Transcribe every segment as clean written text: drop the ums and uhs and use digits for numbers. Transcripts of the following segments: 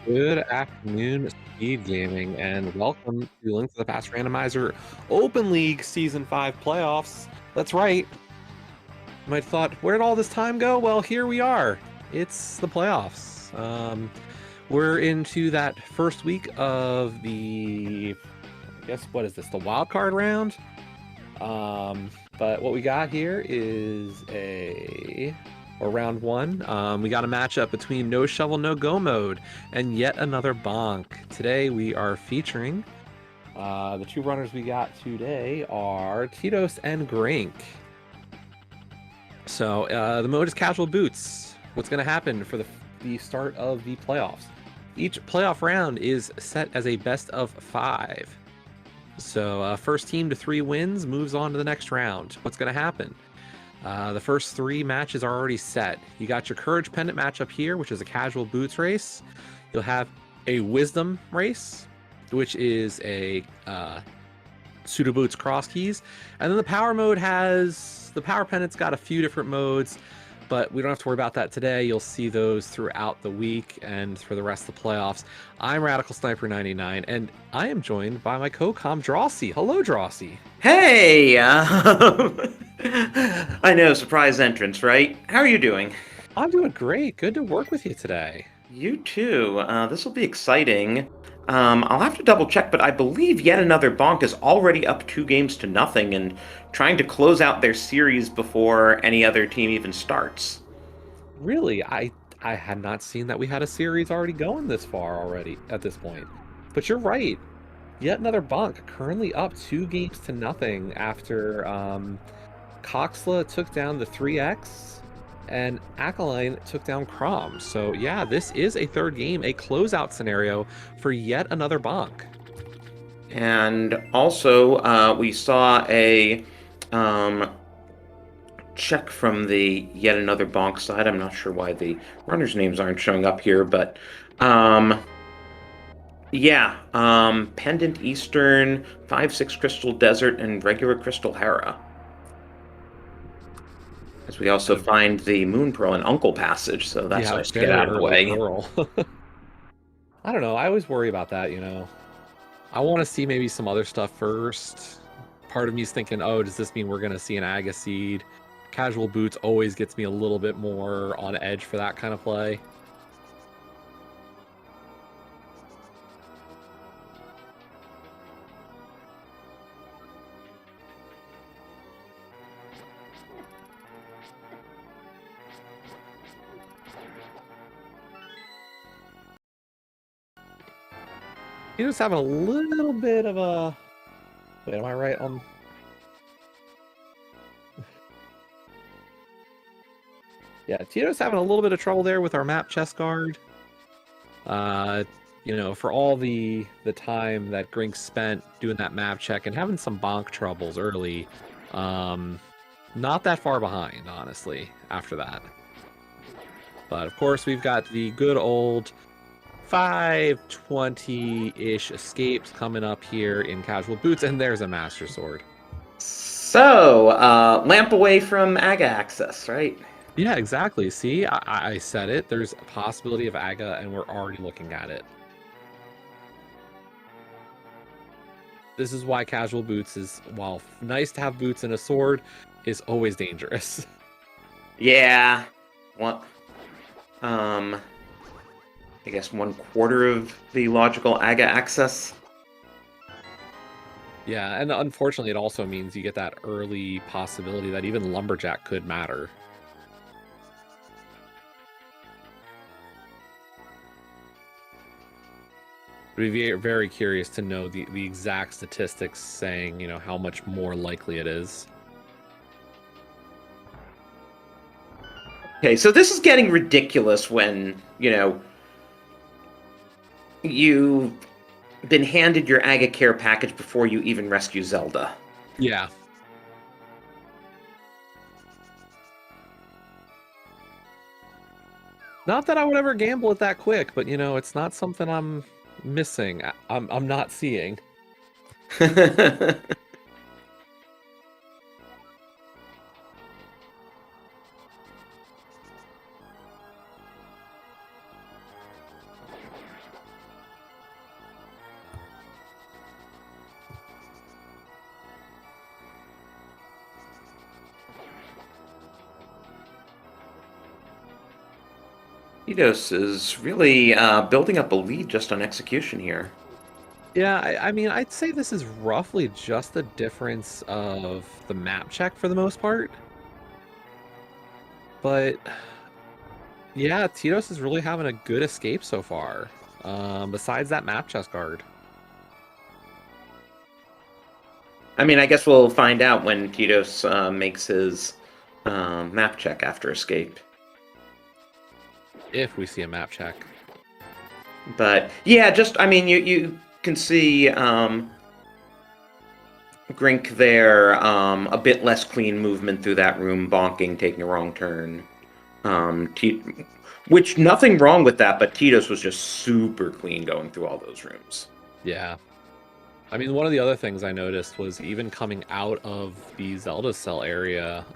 Good afternoon, Speed Gaming, and welcome to Link to the Past Randomizer Open League Season 5 playoffs. That's right. You might have thought, where'd all this time go? Well, here we are. It's the playoffs. We're into that first week of the, I guess, what is this? The wild card round? But what we got here is or round one. We got a matchup between NoShovelNoGoMode and yet another Bonk. Today we are featuring the two runners we got today are Titos and Grink. So the mode is casual boots. What's going to happen for the start of the playoffs? Each playoff round is set as a best of 5. So first team to 3 wins moves on to the next round. What's going to happen? The first 3 matches are already set. You got your Courage Pendant matchup here, which is a casual boots race. You'll have a Wisdom race, which is a pseudo boots cross keys. And then the Power mode has, the Power Pendant's got a few different modes, but we don't have to worry about that today. You'll see those throughout the week and for the rest of the playoffs. I'm Radical Sniper 99, and I am joined by my co-com Drosy. Hello, Drosy. Hey! I know, surprise entrance, right? How are you doing? I'm doing great. Good to work with you today. You too. This will be exciting. I'll have to double check, but I believe yet another Bonk is already up 2 games to nothing and trying to close out their series before any other team even starts. Really, I had not seen that we had a series already going this far already at this point. But you're right. Yet another Bonk currently up 2 games to nothing after Coxla took down the 3X and Akaline took down Crom. So yeah, this is a third game, a closeout scenario for yet another Bonk. And also, we saw a check from the yet another Bonk side. I'm not sure why the runners' names aren't showing up here, but yeah, Pendant Eastern, 5/6 Crystal Desert, and regular Crystal Hera. As we also find the Moon Pearl and Uncle Passage, so that's Yeah, nice to get very out of the early way. Pearl. I don't know. I always worry about that, you know. I want to see maybe some other stuff first. Part of me is thinking, oh, does this mean we're going to see an Aga Seed? Casual Boots always gets me a little bit more on edge for that kind of play. He was having a little bit of a... Wait, am I right on... Yeah, Tito's having a little bit of trouble there with our map chest guard. You know, for all the time that Grink spent doing that map check and having some bonk troubles early, not that far behind, honestly, after that. But of course, we've got the good old 520-ish escapes coming up here in casual boots, and there's a Master Sword. So, lamp away from Aga access, right? Yeah, exactly. See, I said it. There's a possibility of Aga, and we're already looking at it. This is why casual boots is, while nice to have boots and a sword, is always dangerous. Yeah. What? I guess 1/4 of the logical Aga access. Yeah, and unfortunately, it also means you get that early possibility that even Lumberjack could matter. I'd be very curious to know the exact statistics saying, you know, how much more likely it is. Okay, so this is getting ridiculous when, you know, you've been handed your Aga care package before you even rescue Zelda. Yeah. Not that I would ever gamble it that quick, but, you know, it's not something I'm missing. I'm not seeing. Eidos is really building up a lead just on execution here. Yeah, I mean, I'd say this is roughly just the difference of the map check for the most part. But yeah, Tito's is really having a good escape so far. Besides that map chest guard. I mean, I guess we'll find out when Titos makes his map check after escape. If we see a map check. But yeah, just I mean, you can see Grink there, a bit less clean movement through that room, bonking, taking a wrong turn. Which nothing wrong with that, but Titos was just super clean going through all those rooms. Yeah. I mean, one of the other things I noticed was even coming out of the Zelda cell area,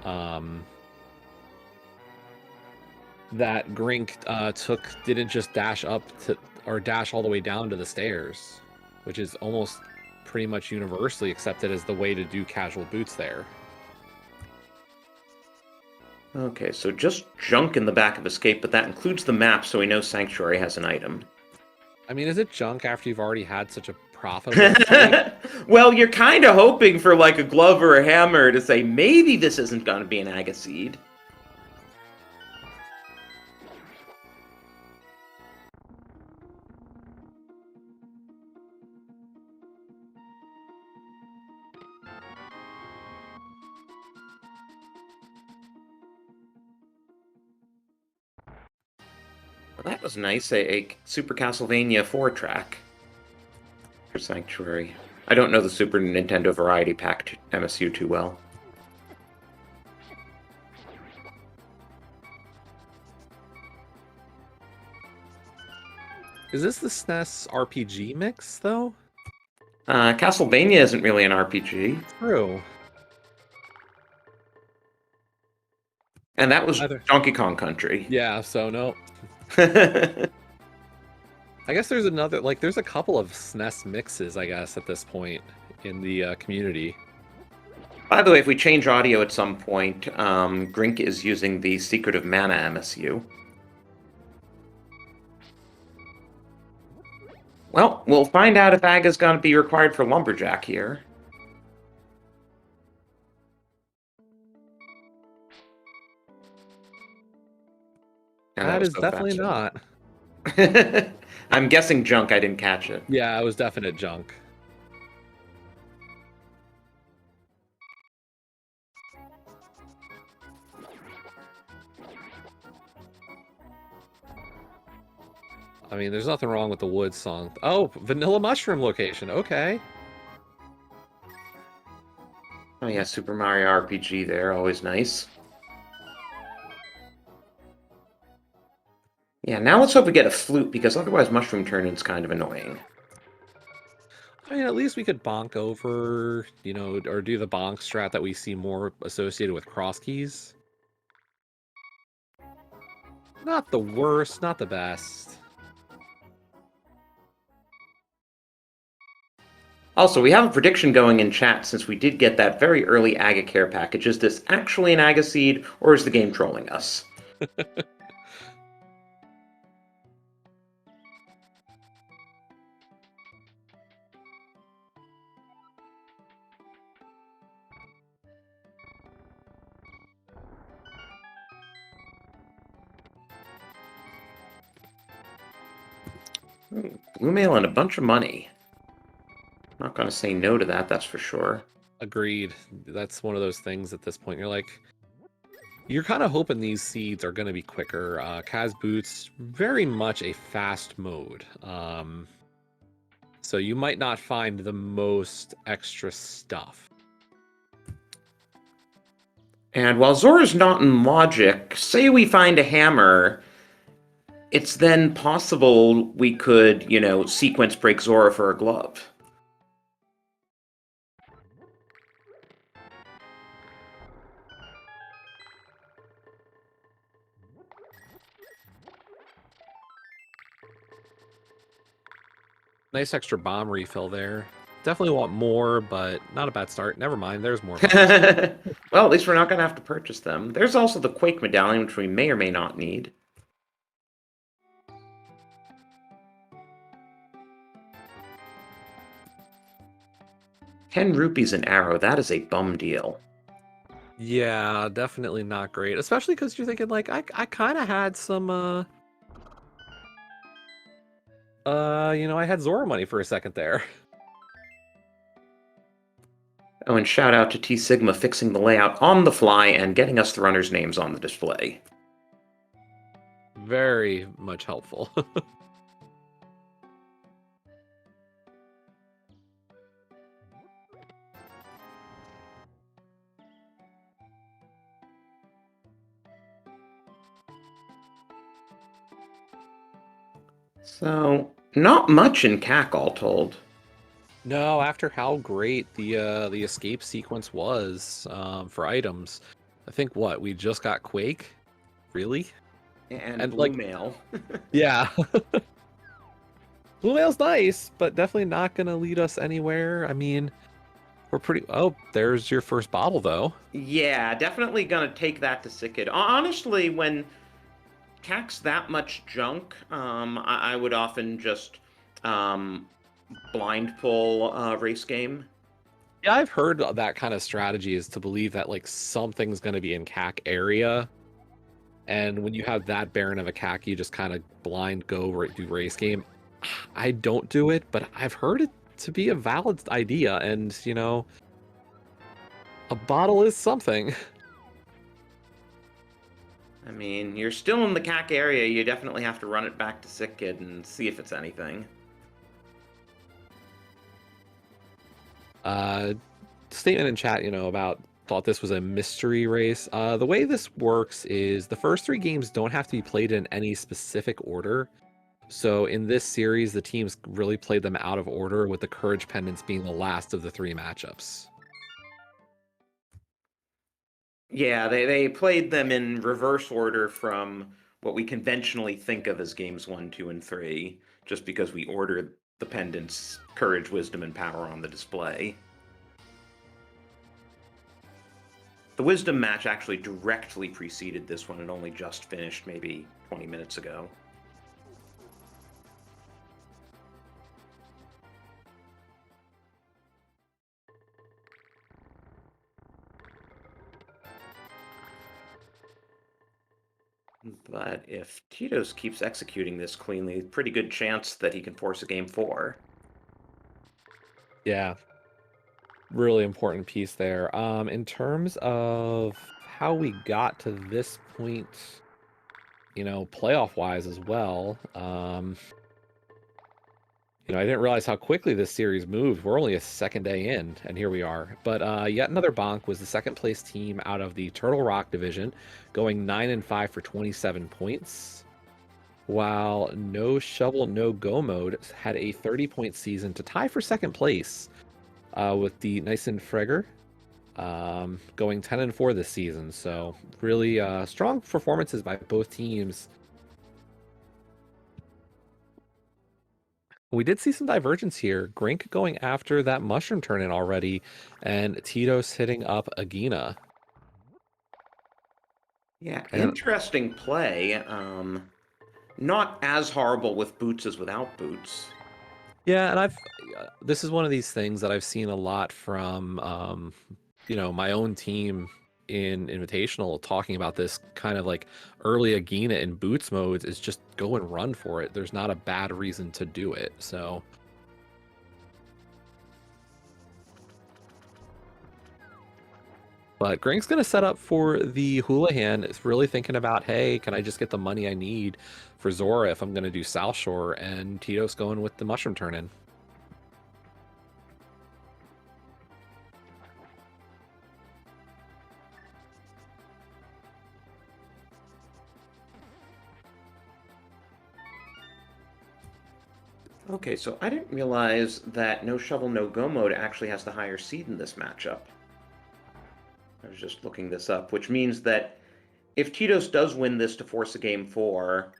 that Grink didn't just dash up to, or dash all the way down to the stairs, which is almost pretty much universally accepted as the way to do casual boots there. Okay, so just junk in the back of escape, but that includes the map, so we know Sanctuary has an item. I mean, is it junk after you've already had such a profitable escape? Well, you're kind of hoping for like a glove or a hammer to say maybe this isn't going to be an Agaseed. Well, that was nice, a Super Castlevania 4 track for Sanctuary. I don't know the Super Nintendo Variety Pack MSU too well. Is this the SNES RPG mix, though? Castlevania isn't really an RPG. True. And that was Donkey Kong Country. Yeah, so no. I guess there's another, like, there's a couple of SNES mixes, I guess, at this point in the community. By the way, if we change audio at some point, Grink is using the Secret of Mana MSU. Well, we'll find out if Aga's going to be required for Lumberjack here. That is definitely not. I'm guessing junk. I didn't catch it. Yeah, it was definite junk. I mean, there's nothing wrong with the Woods song. Oh, Vanilla Mushroom location. Okay. Oh yeah, Super Mario RPG there. Always nice. Yeah, now let's hope we get a flute, because otherwise Mushroom Turn-In's kind of annoying. I mean, at least we could bonk over, you know, or do the bonk strat that we see more associated with cross keys. Not the worst, not the best. Also, we have a prediction going in chat since we did get that very early Aga care package. Is this actually an Agaseed, or is the game trolling us? Blue mail and a bunch of money. Not going to say no to that, that's for sure. Agreed. That's one of those things at this point. You're like, you're kind of hoping these seeds are going to be quicker. Kaz Boots, very much a fast mode. So you might not find the most extra stuff. And while Zora's not in logic, say we find a hammer, it's then possible we could, you know, sequence break Zora for a glove. Nice extra bomb refill there. Definitely want more, but not a bad start. Never mind, there's more. Well, at least we're not going to have to purchase them. There's also the Quake Medallion, which we may or may not need. 10 rupees an arrow, that is a bum deal. Yeah, definitely not great. Especially because you're thinking, like, I kind of had some, I had Zora money for a second there. Oh, and shout out to T Sigma fixing the layout on the fly and getting us the runners' names on the display. Very much helpful. So, not much in CAC, all told. No, after how great the escape sequence was for items, I think we just got Quake, really, And and Blue like, Mail. yeah, Blue Whale's nice, but definitely not gonna lead us anywhere. I mean, we're pretty. Oh, there's your first bottle though. Yeah, definitely gonna take that to Sickid. Honestly, when CAC's that much junk, I would often just um, blind pull race game. Yeah, I've heard that kind of strategy is to believe that like something's gonna be in CAC area. And when you have that barren of a CAC, you just kind of blind go do race game. I don't do it, but I've heard it to be a valid idea, and a bottle is something. I mean, you're still in the CAC area, you definitely have to run it back to Sick Kid and see if it's anything. Statement in chat, about thought this was a mystery race. The way this works is the first three games don't have to be played in any specific order. So in this series, the teams really played them out of order, with the Courage Pendants being the last of the three matchups. Yeah, they played them in reverse order from what we conventionally think of as games 1, 2, and 3, just because we ordered the pendants courage, wisdom, and power on the display. The wisdom match actually directly preceded this one and only just finished maybe 20 minutes ago. But if Tito's keeps executing this cleanly, pretty good chance that he can force a game 4. Yeah, really important piece there. In terms of how we got to this point, playoff wise as well. I didn't realize how quickly this series moved. We're only a second day in, and here we are. But yet another Bonk was the second place team out of the Turtle Rock division, going 9-5 for 27 points. While NoShovelNoGoMode had a 30-point season to tie for second place, with the Nyson Freger going 10-4 this season. So really strong performances by both teams. We did see some divergence here. Grink going after that mushroom turn-in already, and Tito's hitting up Agina. Yeah, And interesting play. Not as horrible with boots as without boots. yeah, and this is one of these things that I've seen a lot from my own team in Invitational talking about this kind of like early Agina in boots modes is just go and run for it. There's not a bad reason to do it. So but Grink's going to set up for the Houlihan. It's really thinking about, hey, can I just get the money I need for Zora if I'm going to do South Shore? And Tito's going with the mushroom turn-in. Okay, so I didn't realize that No Shovel No Go mode actually has the higher seed in this matchup. I was just looking this up, which means that if Tito's does win this to force a game 4,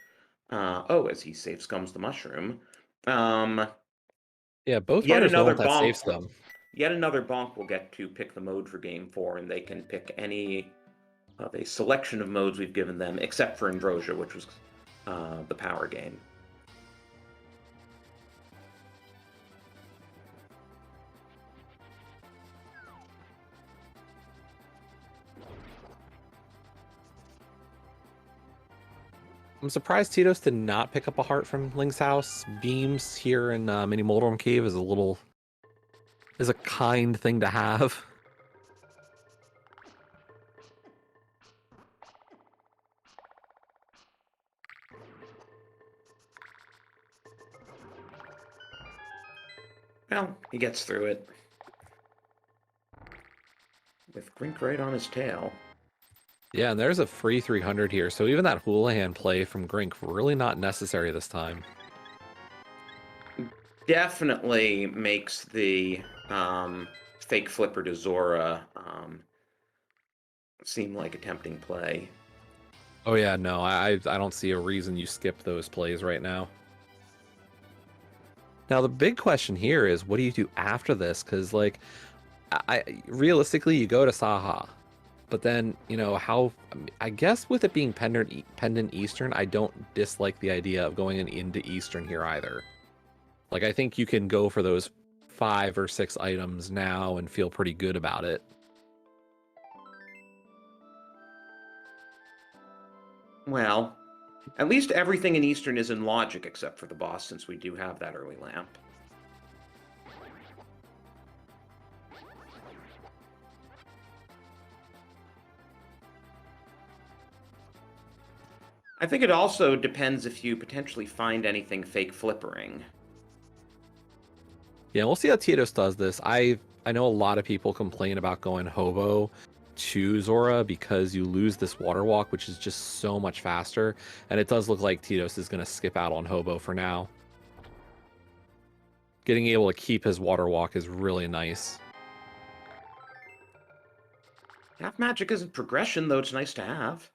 as he safe scums the mushroom, Yeah, both yet runners don't another want that safe bonk. scum. Yet another bonk will get to pick the mode for game 4, and they can pick any of a selection of modes we've given them, except for Ambrosia, which was the power game. I'm surprised Tito's did not pick up a heart from Link's house. Beams here in Mini Moldorm Cave is a kind thing to have. Well, he gets through it. With Grink right on his tail. Yeah, and there's a free 300 here, so even that Houlihan play from Grink really not necessary this time. Definitely makes the fake flipper to Zora seem like a tempting play. Oh yeah, no, I don't see a reason you skip those plays right now. Now the big question here is, what do you do after this? Because like, realistically, you go to Saha, but then I guess with it being pendant Eastern, I don't dislike the idea of going into Eastern here either. Like I think you can go for those 5 or 6 items now and feel pretty good about it. Well, at least everything in Eastern is in logic except for the boss, since we do have that early lamp. I think it also depends if you potentially find anything fake flippering. Yeah, we'll see how Tietos does this. I know a lot of people complain about going Hobo to Zora because you lose this water walk, which is just so much faster. And it does look like Tietos is going to skip out on Hobo for now. Getting able to keep his water walk is really nice. Half magic isn't progression, though it's nice to have.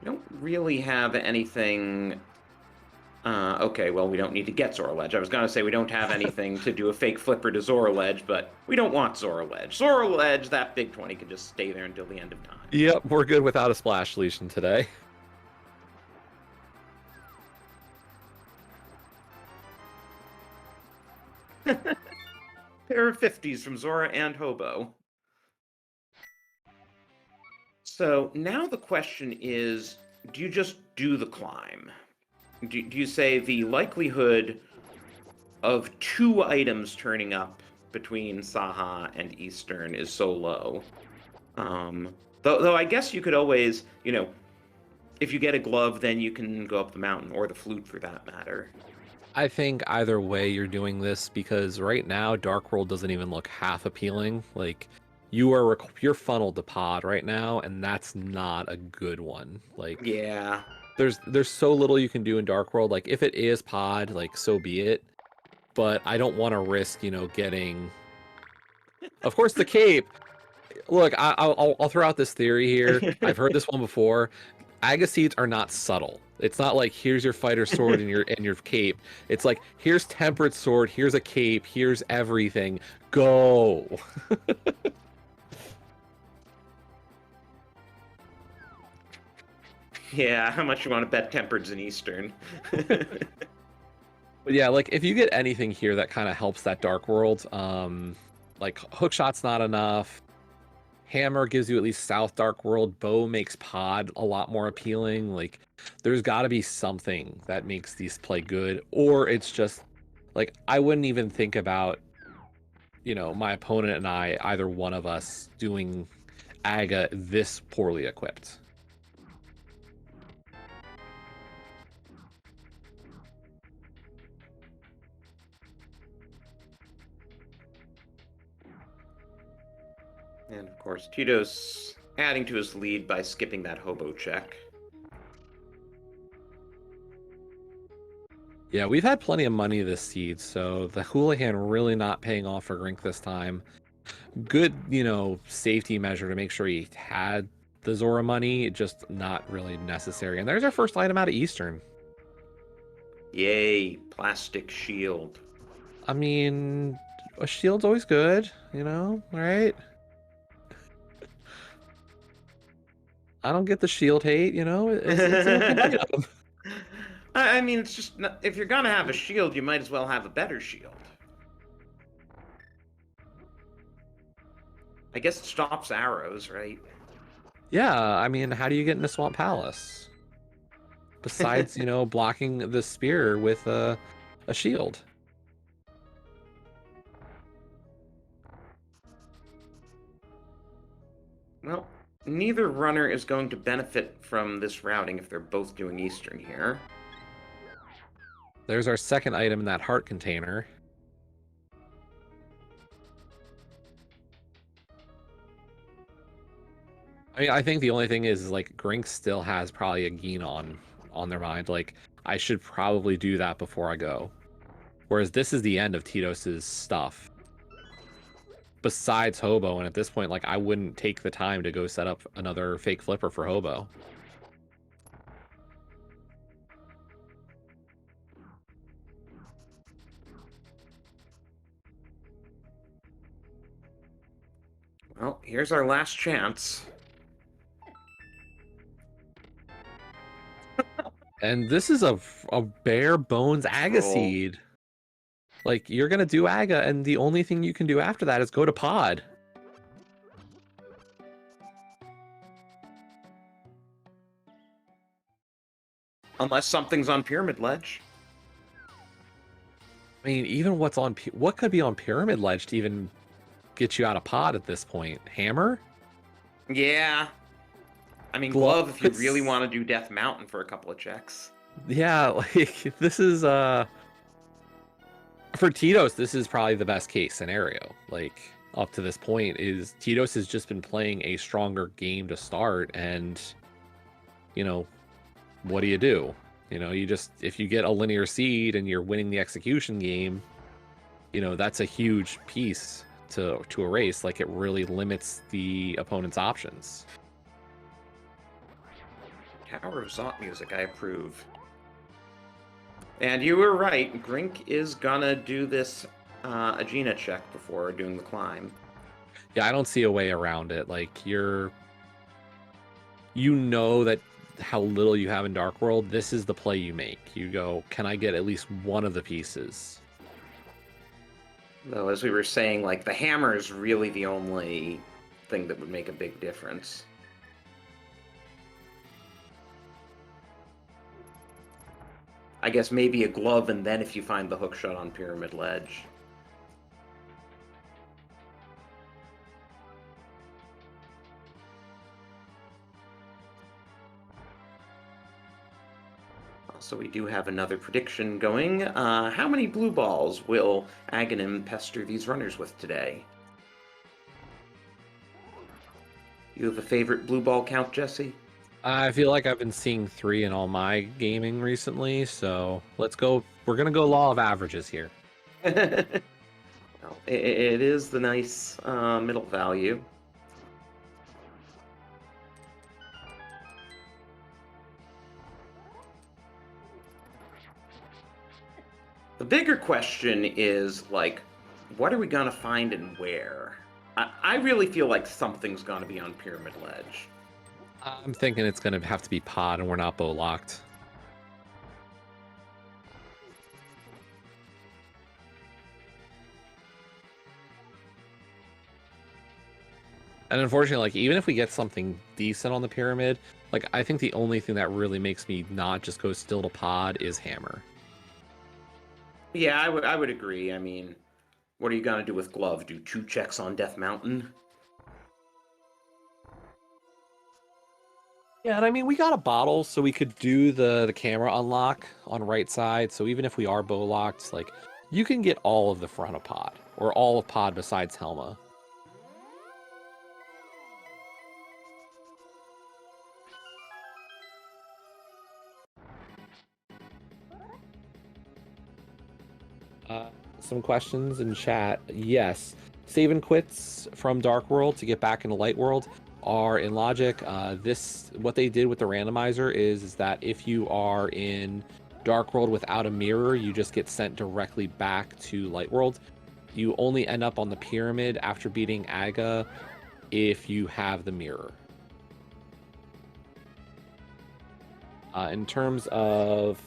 We don't really have anything... okay, well, we don't need to get Zora Ledge. I was going to say we don't have anything to do a fake flipper to Zora Ledge, but we don't want Zora Ledge. Zora Ledge, that big 20 can just stay there until the end of time. Yep, we're good without a splash lesion today. Pair of 50s from Zora and Hobo. So now the question is, do you just do the climb? Do you say the likelihood of 2 items turning up between Saha and Eastern is so low? Though I guess you could always, if you get a glove, then you can go up the mountain, or the flute for that matter. I think either way you're doing this, because right now Dark World doesn't even look half appealing. Like you're funneled to pod right now, and that's not a good one. Like Yeah. there's so little you can do in Dark World. Like if it is pod, like so be it. But I don't want to risk, getting. Of course, the cape. Look, I'll throw out this theory here. I've heard this one before. Agassiz are not subtle. It's not like here's your fighter sword and your cape. It's like here's tempered sword, here's a cape, here's everything. Go. Yeah, how much you want to bet tempered's in Eastern? But yeah, like if you get anything here that kind of helps that Dark World, like hookshot's not enough. Hammer gives you at least South Dark World. Bow makes pod a lot more appealing. Like, there's got to be something that makes these play good, or it's just like I wouldn't even think about, my opponent and I, either one of us, doing Aga this poorly equipped. And of course, Tito's adding to his lead by skipping that hobo check. Yeah, we've had plenty of money this seed, so the Houlihan really not paying off for Grink this time. Good, safety measure to make sure he had the Zora money, just not really necessary. And there's our first item out of Eastern. Yay, plastic shield. I mean, a shield's always good, right? I don't get the shield hate, it's a good item. I mean, it's just if you're gonna have a shield, you might as well have a better shield. I guess it stops arrows, right? Yeah, I mean, how do you get into Swamp Palace? Besides, you know, blocking the spear with a shield. Well, neither runner is going to benefit from this routing if they're both doing Eastern here. There's our second item in that heart container. I mean, I think the only thing is like Grink still has probably a Geen on their mind. Like, I should probably do that before I go. Whereas this is the end of Tidos's stuff. Besides Hobo, and at this point, like, I wouldn't take the time to go set up another fake flipper for Hobo. Well, here's our last chance. And this is a bare bones Aga seed. Like, you're gonna do Aga, and the only thing you can do after that is go to Pod. Unless something's on Pyramid Ledge. I mean, even what could be on Pyramid Ledge to even get you out of Pod at this point? Hammer? Yeah. I mean, Glove if you really want to do Death Mountain for a couple of checks. Yeah, like, this is, for Tidos, this is probably the best case scenario. Like, up to this point, is Tidos has just been playing a stronger game to start, and, you know, what do? You know, you just, if you get a linear seed and you're winning the execution game, you know, that's a huge piece to erase. Like, it really limits the opponent's options. Tower of Zot music, I approve. And you were right, Grink is gonna do this Agena check before doing the climb. Yeah, I don't see a way around it. Like, you know that how little you have in Dark World, this is the play you make. You go, can I get at least one of the pieces? Though, as we were saying, like, the hammer is really the only thing that would make a big difference. I guess maybe a glove, and then if you find the hook shot on Pyramid Ledge. So we do have another prediction going. How many blue balls will Aghanim pester these runners with today? You have a favorite blue ball count, Jesse? I feel like I've been seeing 3 in all my gaming recently, so let's go. We're going to go law of averages here. Well, it is the nice middle value. The bigger question is, like, what are we going to find and where? I really feel like something's going to be on Pyramid Ledge. I'm thinking it's going to have to be Pod, and we're not bow locked. And unfortunately, like, even if we get something decent on the pyramid, like, I think the only thing that really makes me not just go still to Pod is Hammer. Yeah, I would agree. I mean, what are you going to do with Glove? Do 2 checks on Death Mountain? Yeah, and I mean, we got a bottle, so we could do the camera unlock on right side. So even if we are bow locked, like, you can get all of the front of Pod, or all of Pod besides Helma. Some questions in chat. Yes, save and quits from Dark World to get back into Light World are in logic. What they did with the randomizer is that if you are in Dark World without a mirror, you just get sent directly back to Light World. You only end up on the pyramid after beating Aga if you have the mirror. In terms of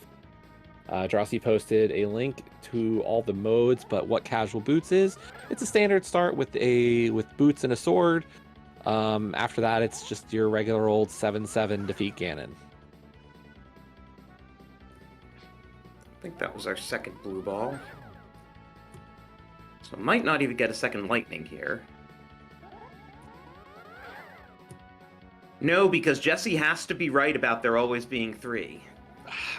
Drosy posted a link to all the modes, but what Casual Boots is, it's a standard start with boots and a sword. After that, it's just your regular old 7/7 defeat Ganon. I think that was our second blue ball. So might not even get a second lightning here. No, because Jesse has to be right about there always being 3.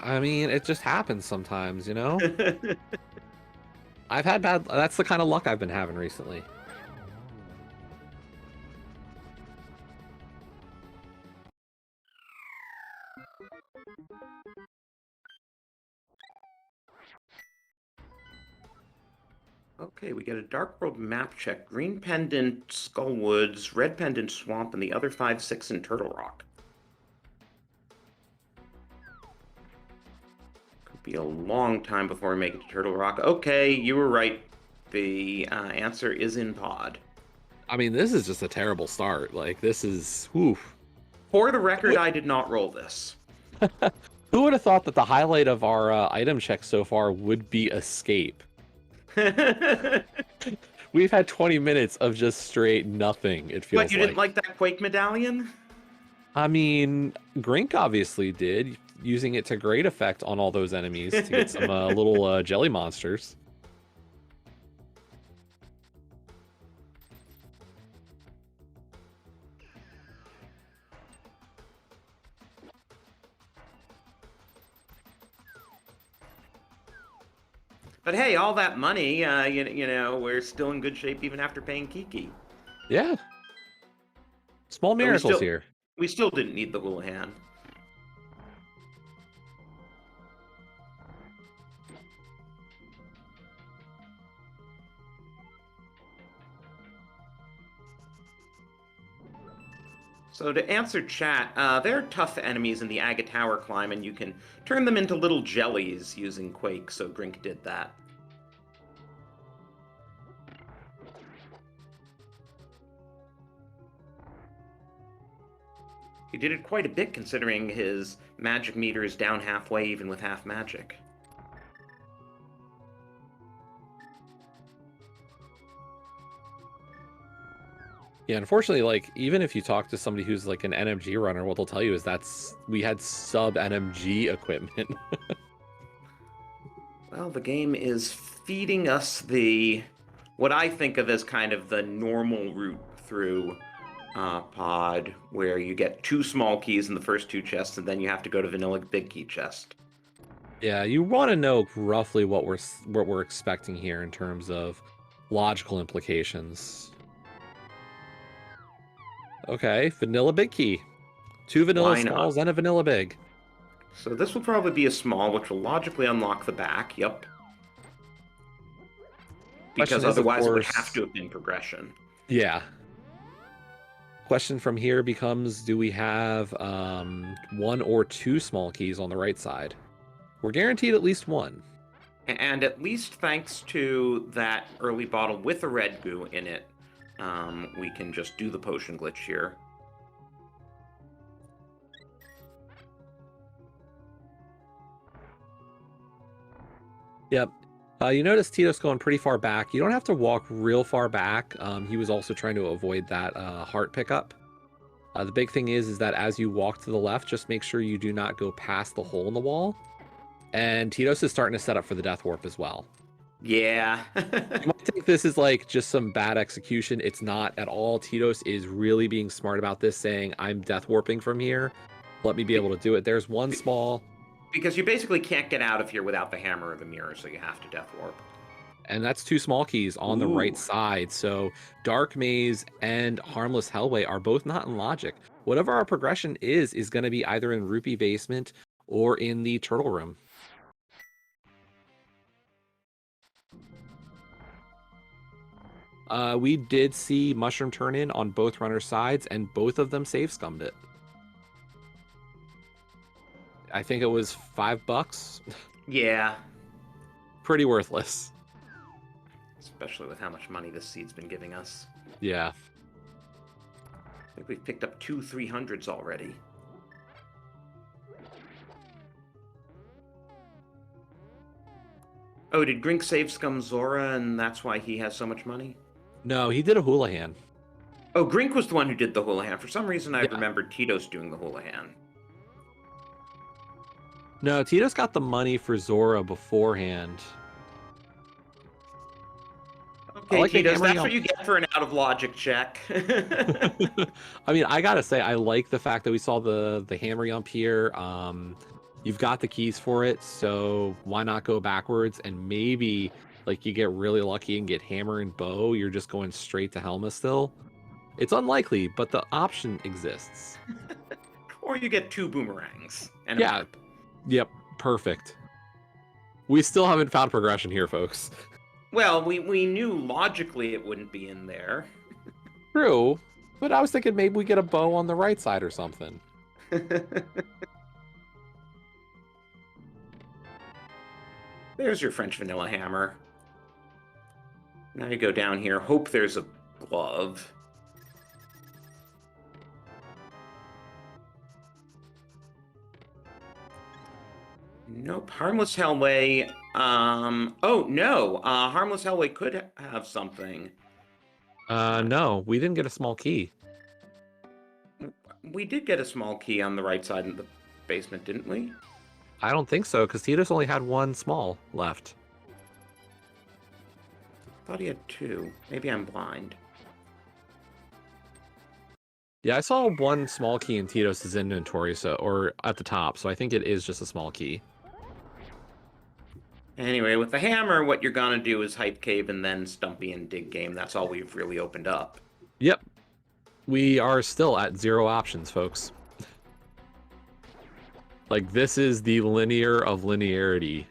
I mean, it just happens sometimes, you know? I've had bad... That's the kind of luck I've been having recently. Okay, we get a Dark World map check. Green Pendant, Skullwoods, Red Pendant, Swamp, and the other 5, 6 in Turtle Rock. Could be a long time before we make it to Turtle Rock. Okay, you were right. The answer is in Pod. I mean, this is just a terrible start. Like, this is... Whew. For the record, I did not roll this. Who would have thought that the highlight of our item check so far would be Escape? We've had 20 minutes of just straight nothing, it feels like. What, you didn't like that Quake medallion? I mean, Grink obviously did, using it to great effect on all those enemies to get some little jelly monsters. But hey, all that money, you know, we're still in good shape even after paying Kiki. Yeah. Small miracles here. We still didn't need the Houlihan. So to answer chat, there are tough enemies in the Agate Tower climb, and you can turn them into little jellies using Quake, so Grink did that. He did it quite a bit considering his magic meter is down halfway even with half magic. Yeah, unfortunately, like, even if you talk to somebody who's like an NMG runner, what they'll tell you is we had sub NMG equipment. Well, the game is feeding us what I think of as kind of the normal route through Pod, where you get 2 small keys in the first 2 chests, and then you have to go to Vanilla Big Key chest. Yeah, you want to know roughly what we're expecting here in terms of logical implications. Okay, Vanilla Big Key. 2 Vanilla Smalls and a Vanilla Big. So this will probably be a small, which will logically unlock the back, yep. Because otherwise it would have to have been progression. Yeah. Question from here becomes, do we have 1 or 2 small keys on the right side? We're guaranteed at least 1. And at least thanks to that early bottle with a red goo in it, we can just do the potion glitch here. Yep. You notice Tito's going pretty far back. You don't have to walk real far back. He was also trying to avoid that heart pickup. The big thing is that as you walk to the left, just make sure you do not go past the hole in the wall. And Tito's is starting to set up for the death warp as well. Yeah. You might think this is like just some bad execution. It's not at all. Tito's is really being smart about this, saying, I'm death warping from here. Let me be able to do it. There's 1 small. Because you basically can't get out of here without the hammer or the mirror, so you have to death warp. And that's 2 small keys on the right side. So Dark Maze and Harmless Hellway are both not in logic. Whatever our progression is going to be either in Rupee Basement or in the Turtle Room. We did see Mushroom turn in on both runners' sides, and both of them save scummed it. I think it was $5. Yeah. Pretty worthless. Especially with how much money this seed's been giving us. Yeah. I think we've picked up 2 300s already. Oh, did Grink save Scum Zora, and that's why he has so much money? No, he did a Houlihan. Oh, Grink was the one who did the Houlihan. For some reason, I Yeah. remembered Tito's doing the Houlihan. No, Tito's got the money for Zora beforehand. I Okay, like the Tito's, hammering that's what on. you get for an out-of-logic check. I mean, I gotta say, I like the fact that we saw the hammering on Pier. You've got the keys for it, so why not go backwards and maybe like you get really lucky and get hammer and bow. You're just going straight to Helma still. It's unlikely, but the option exists. Or you get 2 boomerangs and a Yeah. map. Yep. Perfect. We still haven't found progression here, folks. Well, we knew logically it wouldn't be in there. True, but I was thinking maybe we get a bow on the right side or something. There's your French vanilla hammer. Now you go down here, hope there's a glove. Nope. Harmless Hellway. Oh, no. Harmless Hellway could have something. No, we didn't get a small key. We did get a small key on the right side in the basement, didn't we? I don't think so, because Tito's only had one small left. Thought he had 2. Maybe I'm blind. Yeah, I saw one small key in Tito's inventory, or at the top, so I think it is just a small key. Anyway, with the hammer, what you're gonna do is Hype Cave and then Stumpy and Dig Game. That's all we've really opened up. Yep. We are still at 0 options, folks. Like, this is the linear of linearity.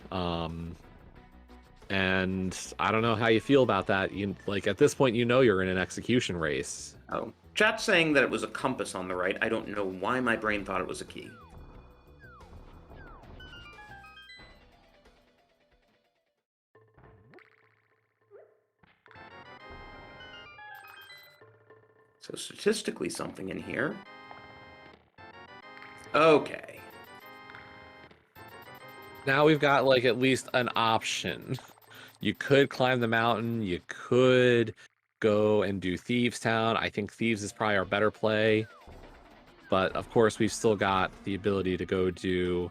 And I don't know how you feel about that. Like, at this point, you know you're in an execution race. Oh. Chat's saying that it was a compass on the right. I don't know why my brain thought it was a key. So statistically something in here. Okay. Now we've got, like, at least an option. You could climb the mountain. You could go and do Thieves Town. I think Thieves is probably our better play. But, of course, we've still got the ability to go do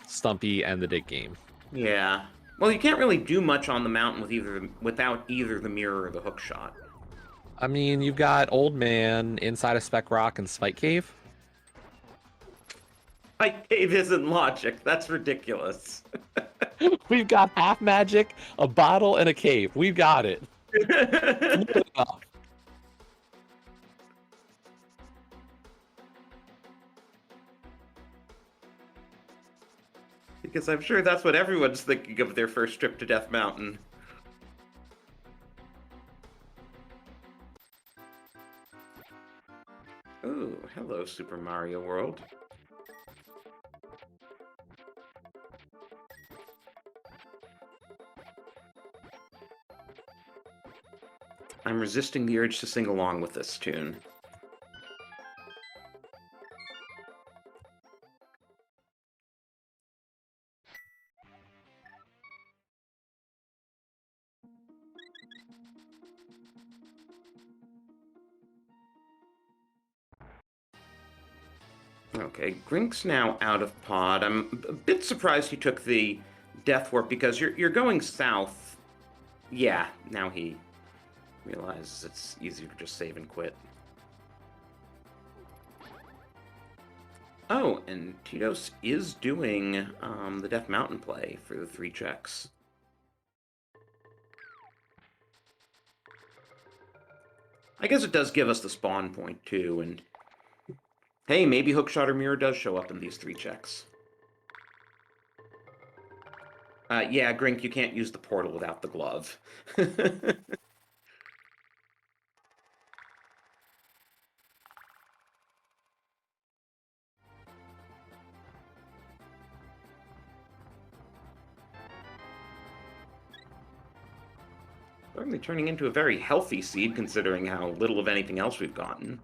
Stumpy and the Dig Game. Yeah. Well, you can't really do much on the mountain without either the mirror or the hook shot. I mean, you've got Old Man, Inside of Spec Rock, and Spike Cave. Hype Cave isn't logic. That's ridiculous. We've got half magic, a bottle, and a cave. We've got it. Because I'm sure that's what everyone's thinking of their first trip to Death Mountain. Ooh, hello, Super Mario World. I'm resisting the urge to sing along with this tune. Okay, Grink's now out of pod. I'm a bit surprised he took the Death Warp because you're going south. Yeah, now he realizes it's easier to just save and quit. Oh, and Tito's is doing the Death Mountain play for the 3 checks. I guess it does give us the spawn point, too, and hey, maybe Hookshot or Mirror does show up in these 3 checks. Yeah, Grink, you can't use the portal without the glove. Certainly turning into a very healthy seed, considering how little of anything else we've gotten.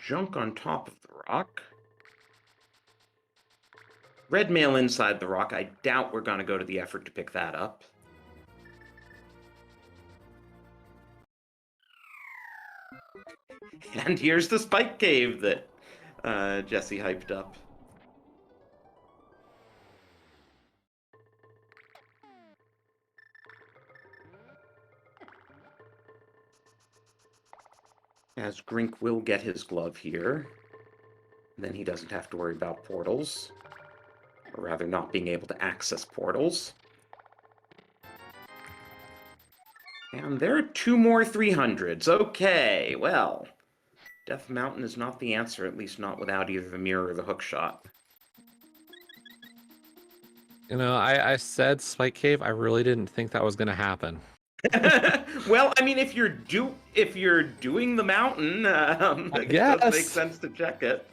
junk on top of the rock. Red mail inside the rock. I doubt we're going to go to the effort to pick that up. And here's the spike cave that Jesse hyped up. As Grink will get his glove here. Then he doesn't have to worry about portals. Or rather, not being able to access portals. And there are 2 more 300s. Okay, well, Death Mountain is not the answer, at least not without either the mirror or the hook shot. You know, I said Spike Cave. I really didn't think that was going to happen. Well, I mean, if you're doing the mountain, it does make sense to check it.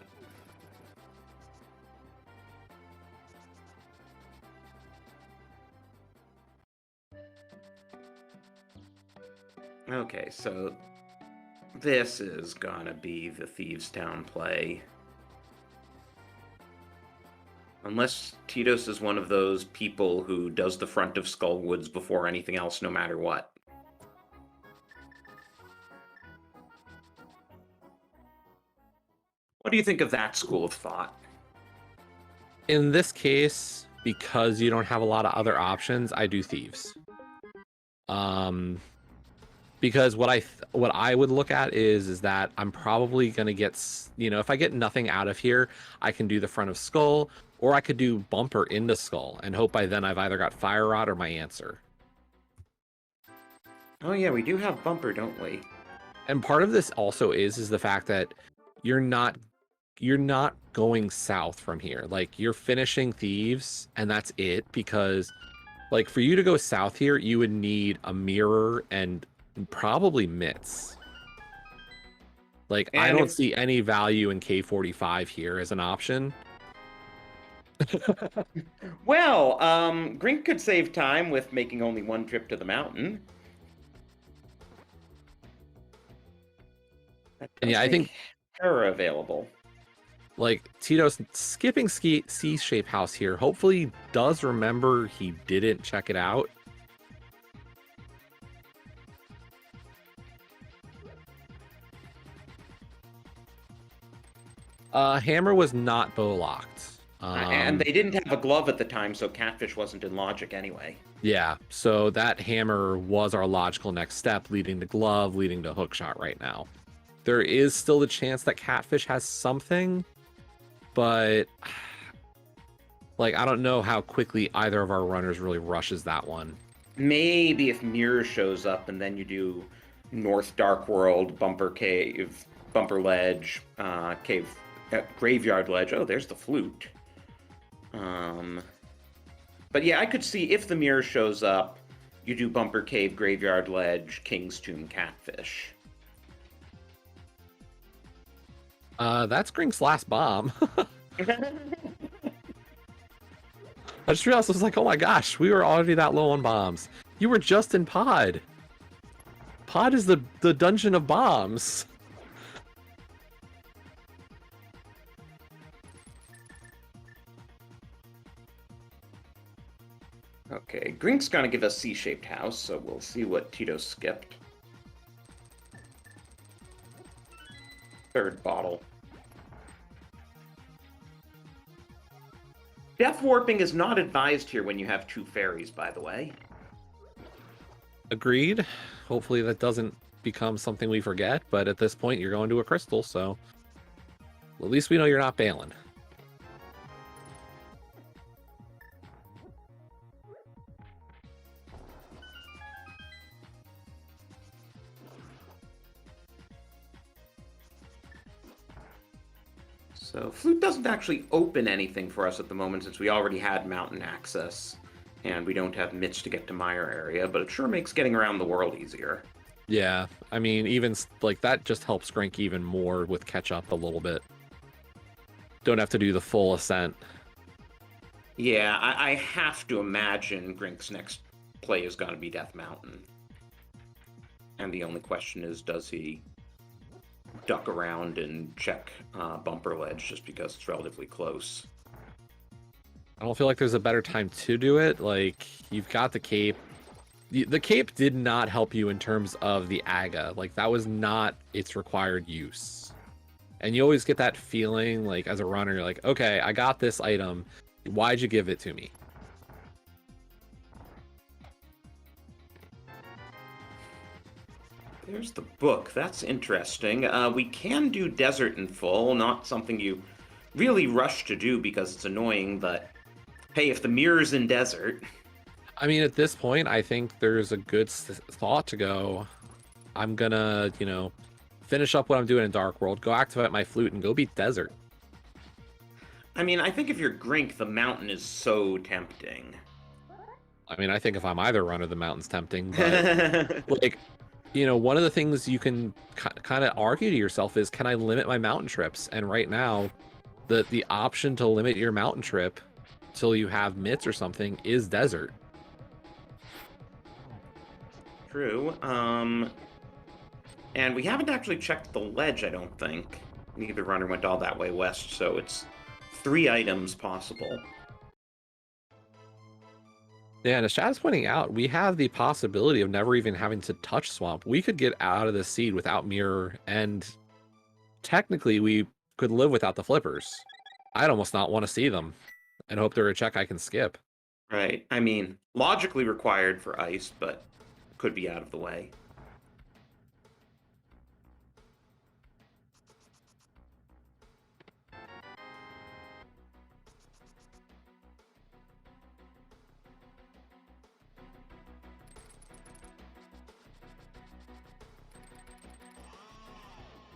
Okay, so this is gonna be the Thieves Town play. Unless Titos is one of those people who does the front of Skullwoods before anything else, no matter what. What do you think of that school of thought? In this case, because you don't have a lot of other options, I do Thieves. Because what I would look at is that I'm probably gonna get, you know, if I get nothing out of here, I can do the front of Skull, or I could do Bumper into Skull and hope by then I've either got Fire Rod or my answer. Oh yeah, we do have Bumper, don't we? And part of this also is the fact that you're not going south from here. Like, you're finishing Thieves and that's it, because like for you to go south here, you would need a mirror and probably mitts. Like, and I don't see any value in K45 here as an option. Well, Grink could save time with making only one trip to the mountain. And yeah, I think Terra available. Like, Tito's skipping C-shape house here. Hopefully does remember he didn't check it out. Hammer was not bow locked. And they didn't have a glove at the time, so Catfish wasn't in logic anyway. Yeah, so that hammer was our logical next step, leading to glove, leading to hookshot right now. There is still the chance that Catfish has something, but like, I don't know how quickly either of our runners really rushes that one. Maybe if Mirror shows up and then you do North Dark World, Bumper Cave, Bumper Ledge, Cave, Graveyard Ledge. Oh, there's the flute. But yeah, I could see if the Mirror shows up, you do Bumper Cave, Graveyard Ledge, King's Tomb, Catfish. That's Grink's last bomb. I just realized, I was like, oh my gosh, we were already that low on bombs. You were just in Pod. Pod is the dungeon of bombs. Okay, Grink's gonna give us C-shaped house, so we'll see what Tito skipped. Third bottle. Death warping is not advised here when you have 2 fairies, by the way. Agreed. Hopefully that doesn't become something we forget, but at this point you're going to a crystal, so at least we know you're not bailing. So Flute doesn't actually open anything for us at the moment since we already had mountain access and we don't have Mitch to get to Mire area, but it sure makes getting around the world easier. Yeah, I mean, even like that just helps Grink even more with catch up a little bit. Don't have to do the full ascent. Yeah, I have to imagine Grink's next play is going to be Death Mountain. And the only question is, does he duck around and check bumper ledge just because it's relatively close. I don't feel like there's a better time to do it. Like, you've got the cape. The cape did not help you in terms of the AGA. Like, that was not its required use. And you always get that feeling, like, as a runner, you're like, okay, I got this item. Why'd you give it to me? There's the book. That's interesting. We can do desert in full, not something you really rush to do because it's annoying, but hey, if the mirror's in desert... I mean, at this point, I think there's a good thought to go, I'm gonna, you know, finish up what I'm doing in Dark World, go activate my flute, and go beat desert. I mean, I think if you're Grink, the mountain is so tempting. I mean, I think if I'm either runner, the mountain's tempting, but, like, you know, one of the things you can kind of argue to yourself is, can I limit my mountain trips? And right now, the option to limit your mountain trip till you have mitts or something is desert. True. And we haven't actually checked the ledge, I don't think. Neither runner went all that way west, so it's 3 items possible. Yeah, and as Chad's pointing out, we have the possibility of never even having to touch Swamp. We could get out of the seed without Mirror, and technically we could live without the flippers. I'd almost not want to see them and hope they're a check I can skip. Right. I mean, logically required for ice, but could be out of the way.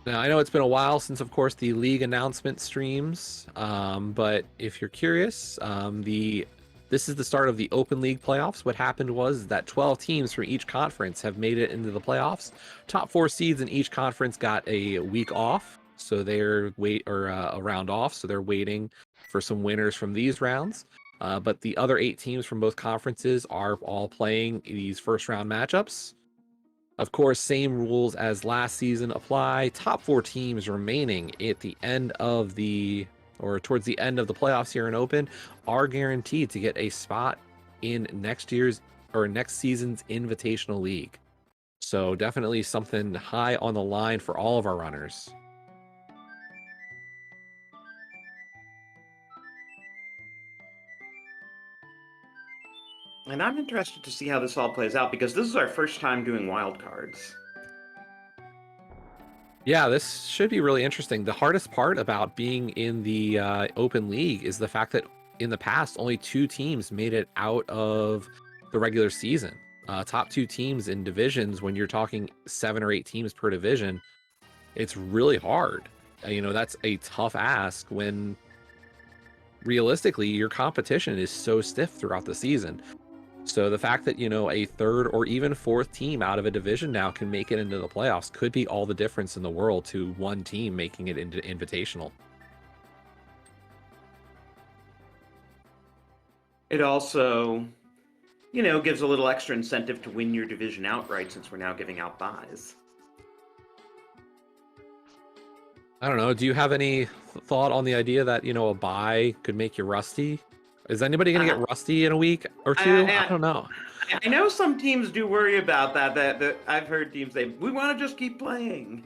Now, I know it's been a while since, of course, the league announcement streams, but if you're curious, this is the start of the Open League playoffs. What happened was that 12 teams from each conference have made it into the playoffs. Top 4 seeds in each conference got a week off, so they're a round off, so they're waiting for some winners from these rounds. But the other 8 teams from both conferences are all playing these first round matchups. Of course, same rules as last season apply. Top 4 teams remaining at the end of towards the end of the playoffs here in Open are guaranteed to get a spot in next season's Invitational League. So definitely something high on the line for all of our runners. And I'm interested to see how this all plays out, because this is our first time doing wildcards. Yeah, this should be really interesting. The hardest part about being in the Open League is the fact that in the past, only 2 teams made it out of the regular season. Top 2 teams in divisions, when you're talking 7 or 8 teams per division, it's really hard. You know, that's a tough ask when realistically your competition is so stiff throughout the season. So the fact that, you know, a 3rd or even 4th team out of a division now can make it into the playoffs could be all the difference in the world to one team making it into Invitational. It also, you know, gives a little extra incentive to win your division outright, since we're now giving out buys. I don't know. Do you have any thought on the idea that, you know, a bye could make you rusty? Is anybody going to get rusty in a week or 2? I don't know. I know some teams do worry about that. That I've heard teams say, we want to just keep playing.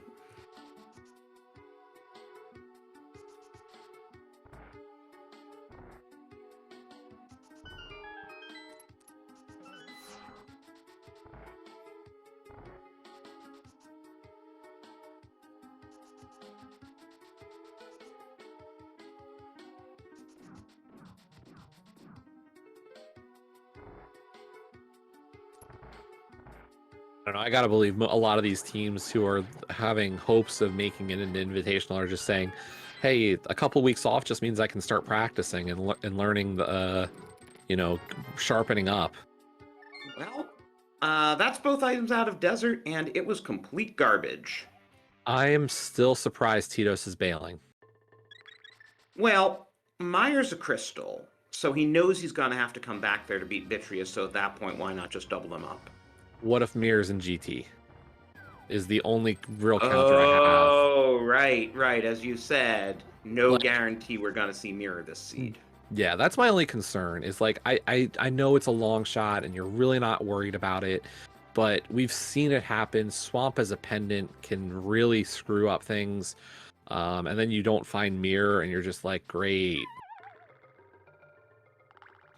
I don't know. I gotta believe a lot of these teams who are having hopes of making it into Invitational are just saying, "Hey, a couple weeks off just means I can start practicing and learning the, you know, sharpening up." Well, that's both items out of desert, and it was complete garbage. I am still surprised Tito's is bailing. Well, Meyer's a crystal, so he knows he's gonna have to come back there to beat Vitreous. So at that point, why not just double them up? What if Mirror's in GT? is the only real counter I have. Oh, right, right. As you said, no Like, guarantee we're gonna see mirror this seed. yeah, that's my only concern is like I know it's a long shot and you're really not worried about it, but we've seen it happen. Swamp as a pendant can really screw up things. And then you don't find mirror and you're just like, great.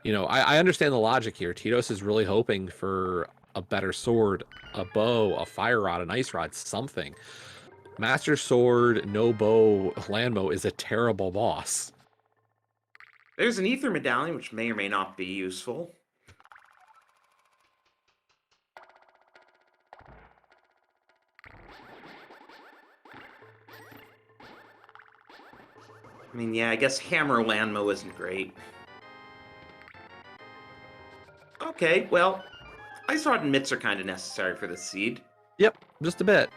You know, I understand the logic here. Titos is really hoping for a better sword, a bow, a fire rod, an ice rod, something. Master Sword, no bow, Landmo is a terrible boss. There's an ether medallion, which may or may not be useful. I mean, yeah, I guess hammer landmo isn't great. Okay, well, ice rod and mitts are kind of necessary for this seed. Yep, just a bit.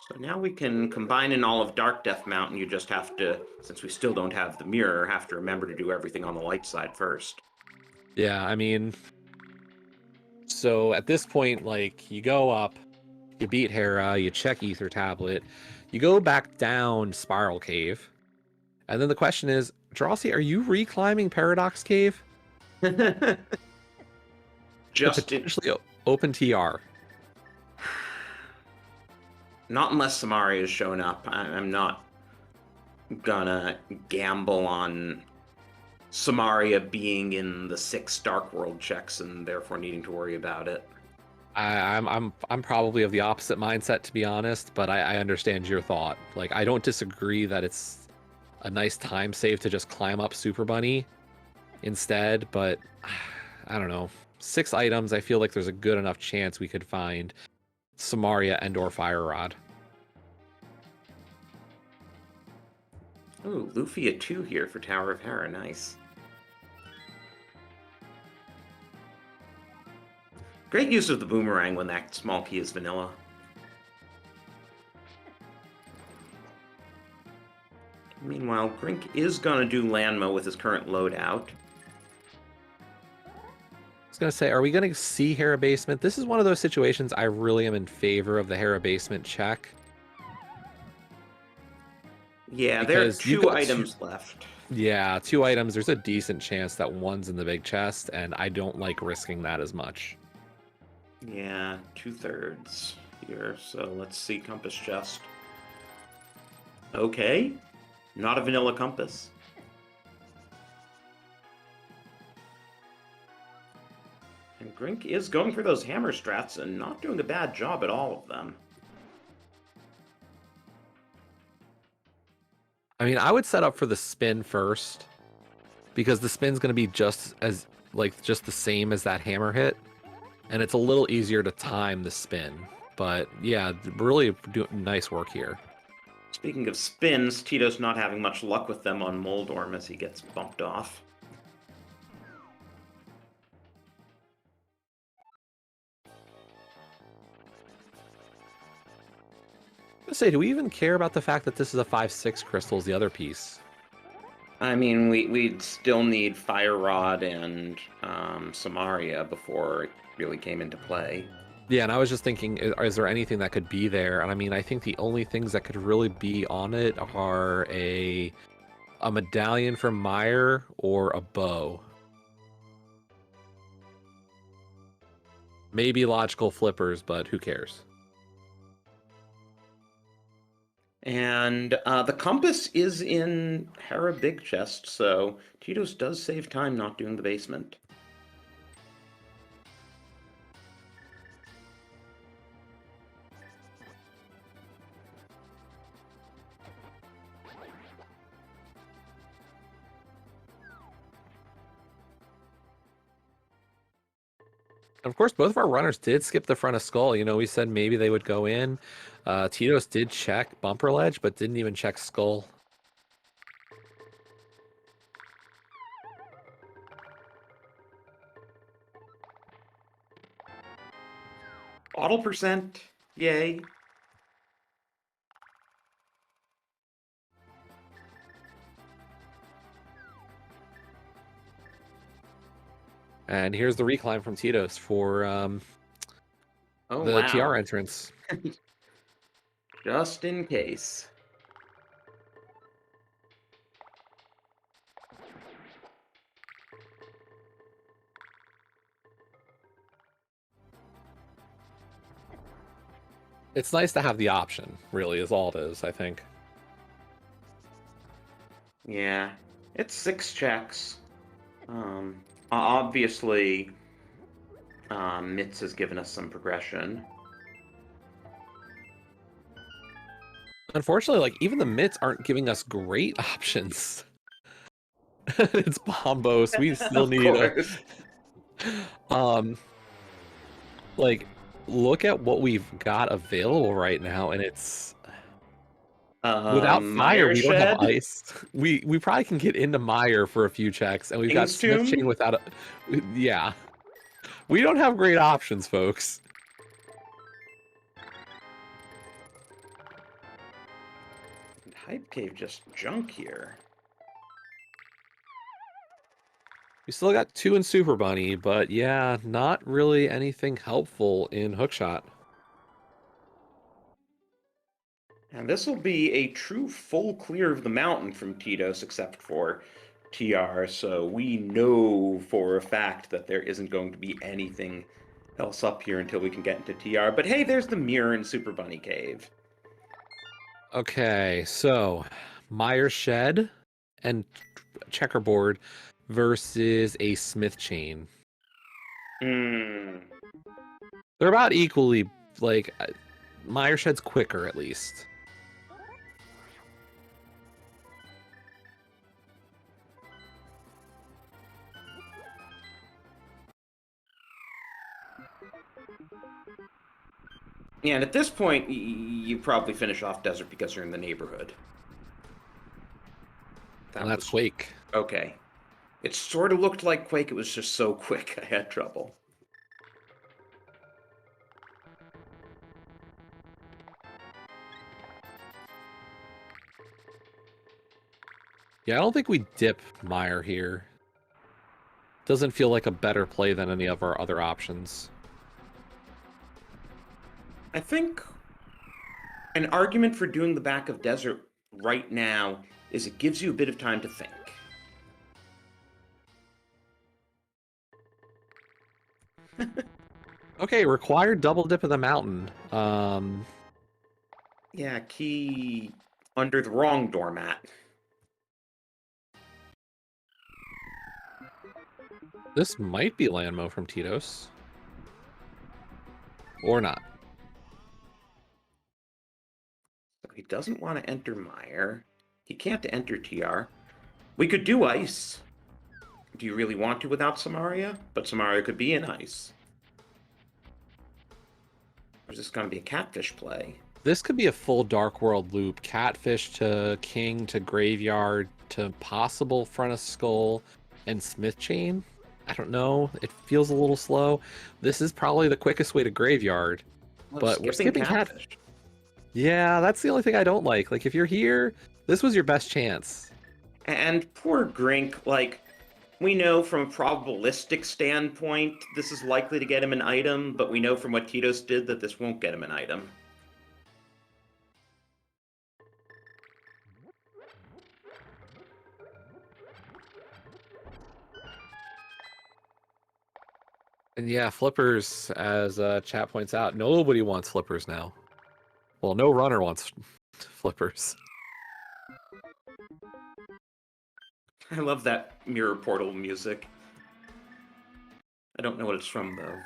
So now we can combine in all of Dark Death Mountain. You just have to, since we still don't have the mirror, have to remember to do everything on the light side first. Yeah, I mean, so at this point, like, you go up, you beat Hera, you check Ether Tablet, you go back down Spiral Cave, and then the question is, Drosy, are you reclimbing Paradox Cave? Just to potentially open TR. Not unless Samaria is showing up. I'm not gonna gamble on Samaria being in the 6 Dark World checks and therefore needing to worry about it. I'm probably of the opposite mindset, to be honest, but I understand your thought. Like, I don't disagree that it's a nice time save to just climb up Super Bunny instead, but I don't know. 6 items, I feel like there's a good enough chance we could find Samaria and or Fire Rod. Ooh, Luffy at 2 here for Tower of Hera. Nice. Great use of the boomerang when that small key is vanilla. Meanwhile, Grink is gonna do Landmo with his current loadout. I was gonna say, are we gonna see Hera Basement? This is one of those situations I really am in favor of the Hera Basement check. Yeah, there are Because you've 2 got items left. Yeah, 2 items. There's a decent chance that one's in the big chest, and I don't like risking that as much. Yeah, 2/3 here. So let's see compass chest. Okay, not a vanilla compass. And Grink is going for those hammer strats and not doing a bad job at all of them. I mean, I would set up for the spin first, because the spin's going to be just as, like, just the same as that hammer hit, and it's a little easier to time the spin. But yeah, really nice work here. Speaking of spins, Tito's not having much luck with them on Moldorm as he gets bumped off. I say, do we even care about the fact that this is a 5/6 crystals, the other piece? I mean, we'd still need Fire Rod and Samaria before it really came into play. Yeah, and I was just thinking, is there anything that could be there? And I mean, I think the only things that could really be on it are a medallion from Meyer or a bow. Maybe logical flippers, but who cares? And the compass is in Hera Big Chest, so Tito's does save time not doing the basement. Of course, both of our runners did skip the front of Skull. You know, we said maybe they would go in. Tito's did check Bumper Ledge, but didn't even check Skull. Bottle percent, yay. And here's the reclimb from Tito's for Oh, The TR wow. entrance. Just in case. It's nice to have the option, really, is all it is, I think. Yeah. It's 6 checks. Obviously, Mitz has given us some progression. Unfortunately, like, even the mitts aren't giving us great options. It's Bombos. We still Of need a... course. Like, look at what we've got available right now, and it's... Without fire, Meyer we don't have Shed, ice. We probably can get into Mire for a few checks, and we've got King's Smith Chain Tomb. without a... Yeah. We don't have great options, folks. Hype Cave just junk here. We still got 2 in Super Bunny, but yeah, not really anything helpful in Hookshot. And this will be a true full clear of the mountain from Tito's, except for TR, so we know for a fact that there isn't going to be anything else up here until we can get into TR. But hey, there's the mirror in Super Bunny Cave. Okay, so Mire Shed and Checkerboard versus a Smith Chain. Hmm. They're about equally, like, Mire Shed's quicker, at least. Yeah, and at this point, you probably finish off Desert because you're in the neighborhood. And that's Quake. Okay. It sort of looked like Quake, it was just so quick, I had trouble. Yeah, I don't think we dip Mire here. Doesn't feel like a better play than any of our other options. I think an argument for doing the back of Desert right now is it gives you a bit of time to think. Okay, required double dip of the mountain. Yeah, key under the wrong doormat. This might be Landmo from Tito's. Or not. So he doesn't want to enter Meyer. He can't enter TR. We could do Ice. Do you really want to without Samaria? But Samaria could be in Ice. Or is this going to be a Catfish play? This could be a full Dark World loop. Catfish to King to Graveyard to possible Front of Skull and Smith Chain. I don't know. It feels a little slow. This is probably the quickest way to Graveyard. But we're skipping Catfish. Yeah, that's the only thing I don't like. Like, if you're here, this was your best chance. And poor Grink, like, we know from a probabilistic standpoint this is likely to get him an item, but we know from what Tito's did that this won't get him an item. And yeah, flippers, as chat points out, nobody wants flippers now. Well, no runner wants flippers. I love that mirror portal music. I don't know what it's from, though.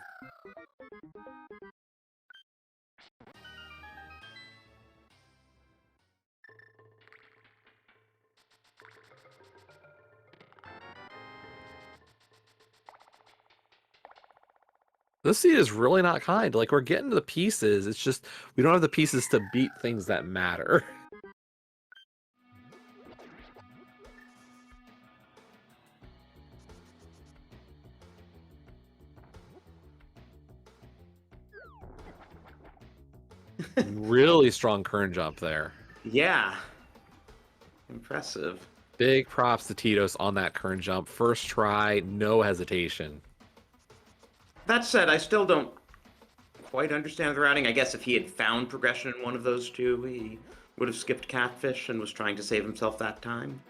This seed is really not kind. Like, we're getting to the pieces. It's just we don't have the pieces to beat things that matter. Really strong current jump there. Yeah. Impressive. Big props to Tito's on that current jump. First try, no hesitation. That said, I still don't quite understand the routing. I guess if he had found progression in one of those two, he would have skipped Catfish and was trying to save himself that time.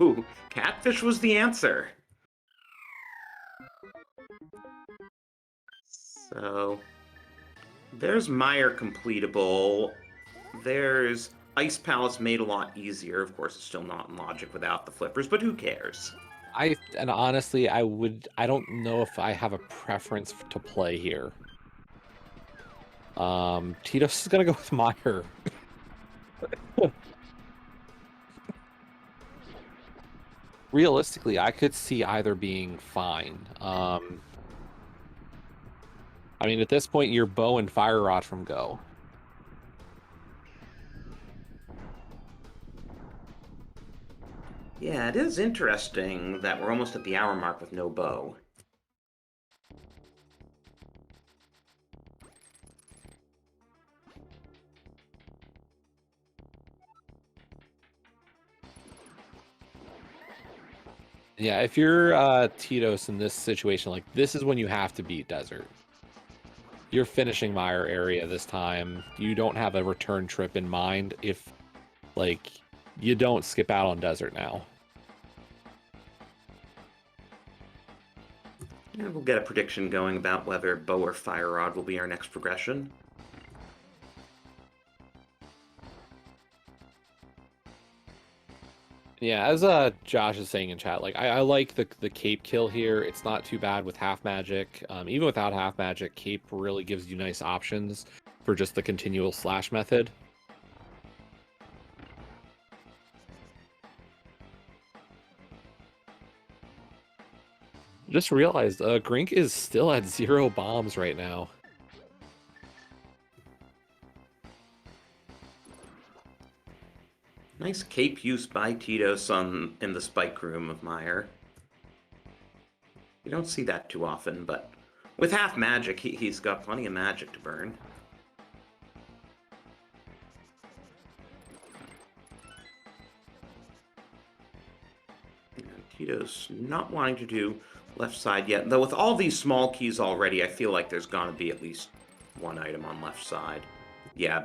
Ooh, Catfish was the answer. So, there's Mire completable. There's Ice Palace made a lot easier. Of course, it's still not in logic without the flippers, but who cares? And honestly, I don't know if I have a preference to play here. Tito's is gonna go with Meyer. Realistically, I could see either being fine. I mean, at this point, you're Bow and Fire Rod from Go. Yeah, it is interesting that we're almost at the hour mark with no bow. Yeah, if you're Tito's in this situation, like, this is when you have to beat Desert. You're finishing Mire area this time. You don't have a return trip in mind if, like, you don't skip out on Desert now. Yeah, we'll get a prediction going about whether Bow or Fire Rod will be our next progression. Yeah, as Josh is saying in chat, like, I like the cape kill here. It's not too bad with half magic. Even without half magic, cape really gives you nice options for just the continual slash method. Just realized Grink is still at 0 bombs right now. Nice cape use by Tito's in the spike room of Mire. You don't see that too often, but with half magic, he's got plenty of magic to burn. And Tito's not wanting to do left side yet, though with all these small keys already, I feel like there's gonna be at least one item on left side. Yeah,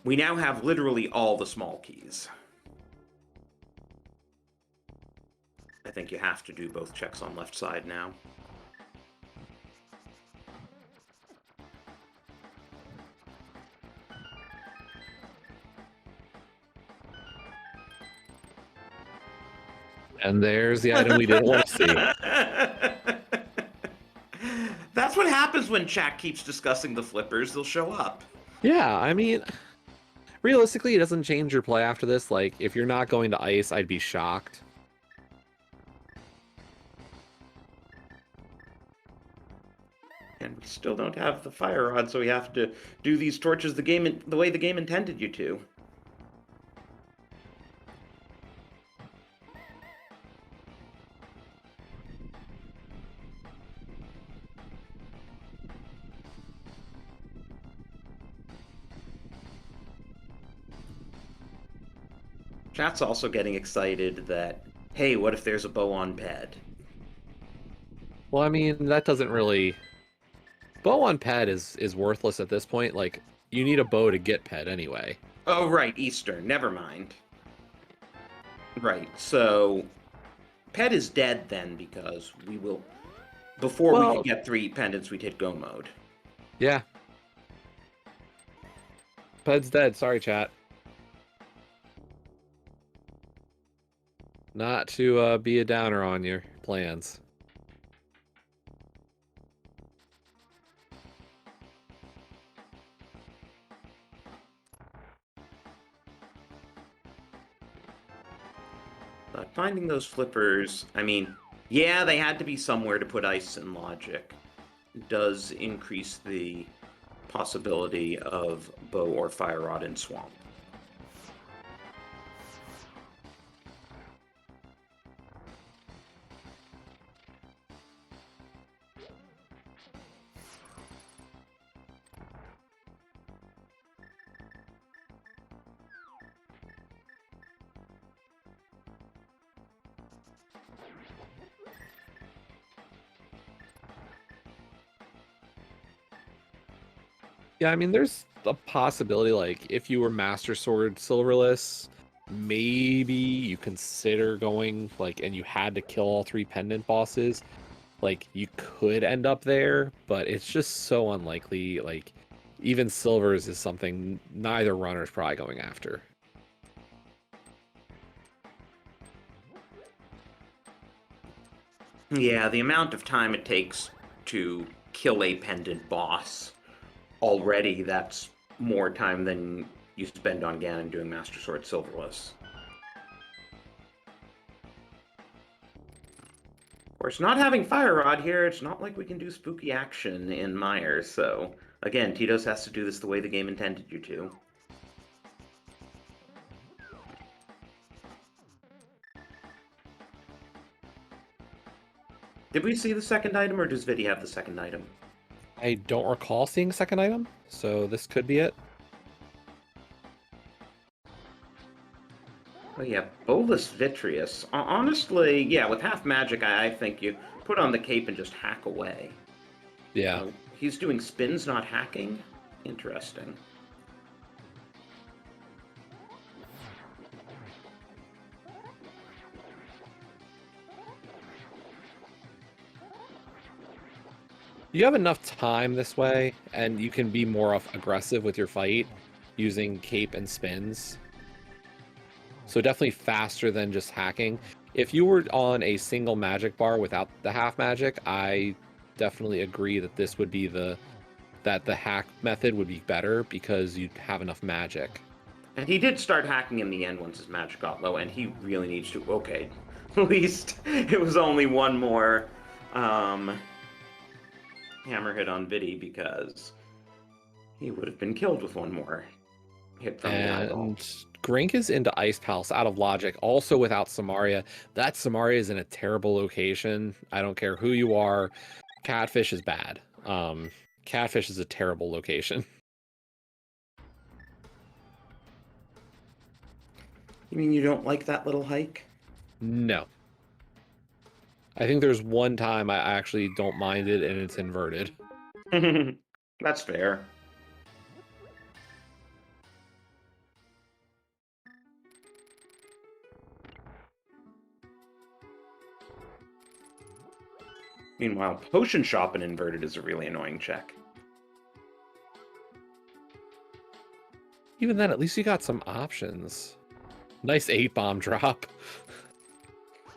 we now have literally all the small keys. I think you have to do both checks on left side now. And there's the item we didn't want to see. That's what happens when chat keeps discussing the flippers. They'll show up. Yeah, I mean, realistically, it doesn't change your play after this. Like, if you're not going to ice, I'd be shocked. And we still don't have the fire rod, so we have to do these torches the way the game intended you to. Chat's also getting excited that, hey, what if there's a bow on bed? Well, I mean, that doesn't really... Bow on ped is worthless at this point. Like, you need a bow to get ped anyway. Oh, right, Eastern. Never mind. Right, so... Ped is dead then, because we will... Before we could get 3 pendants, we'd hit go mode. Yeah. Ped's dead. Sorry, chat. Not to be a downer on your plans. But finding those flippers, I mean, yeah, they had to be somewhere to put ice and logic. It does increase the possibility of bow or fire rod in swamp. Yeah, I mean, there's a possibility, like, if you were Master Sword Silverless, maybe you consider going, like, and you had to kill all 3 pendant bosses, like, you could end up there, but it's just so unlikely. Like, even Silvers is something neither runner's probably going after. Yeah, the amount of time it takes to kill a pendant boss already, that's more time than you spend on Ganon doing Master Sword Silverless. Of course, not having Fire Rod here, it's not like we can do spooky action in Myers, so again, Titos has to do this the way the game intended you to. Did we see the second item, or does Vidi have the second item? I don't recall seeing a second item, so this could be it. Oh yeah, Bolus Vitreous. Honestly, yeah, with half magic, I think you put on the cape and just hack away. Yeah. He's doing spins, not hacking? Interesting. You have enough time this way, and you can be more aggressive with your fight using cape and spins. So definitely faster than just hacking. If you were on a single magic bar without the half magic, I definitely agree that this would be the hack method would be better because you'd have enough magic. And he did start hacking in the end once his magic got low, and he really needs to. Okay, at least it was only one more hammer hit on Vidi, because he would have been killed with one more hit from the eyeball. And Grink is into Ice Palace out of logic, also without Samaria. That Samaria is in a terrible location. I don't care who you are. Catfish is bad. Catfish is a terrible location. You mean you don't like that little hike? No. I think there's one time I actually don't mind it, and it's inverted. That's fair. Meanwhile, Potion Shop and inverted is a really annoying check. Even then, at least you got some options. Nice 8-bomb drop.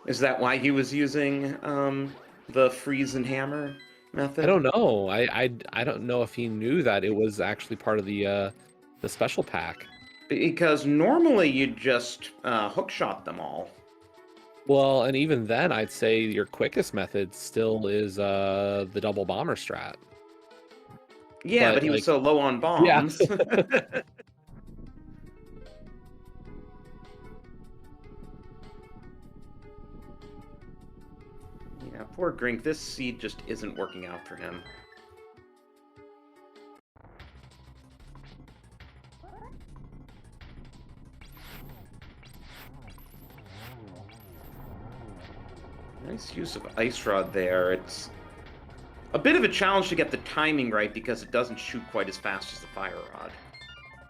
Is that why he was using the freeze and hammer method? I don't know. I don't know if he knew that it was actually part of the special pack. Because normally you'd just hookshot them all. Well, and even then, I'd say your quickest method still is the double bomber strat. Yeah, but he was so low on bombs. Yeah. Yeah, poor Grink. This seed just isn't working out for him. Nice use of Ice Rod there. It's a bit of a challenge to get the timing right because it doesn't shoot quite as fast as the Fire Rod.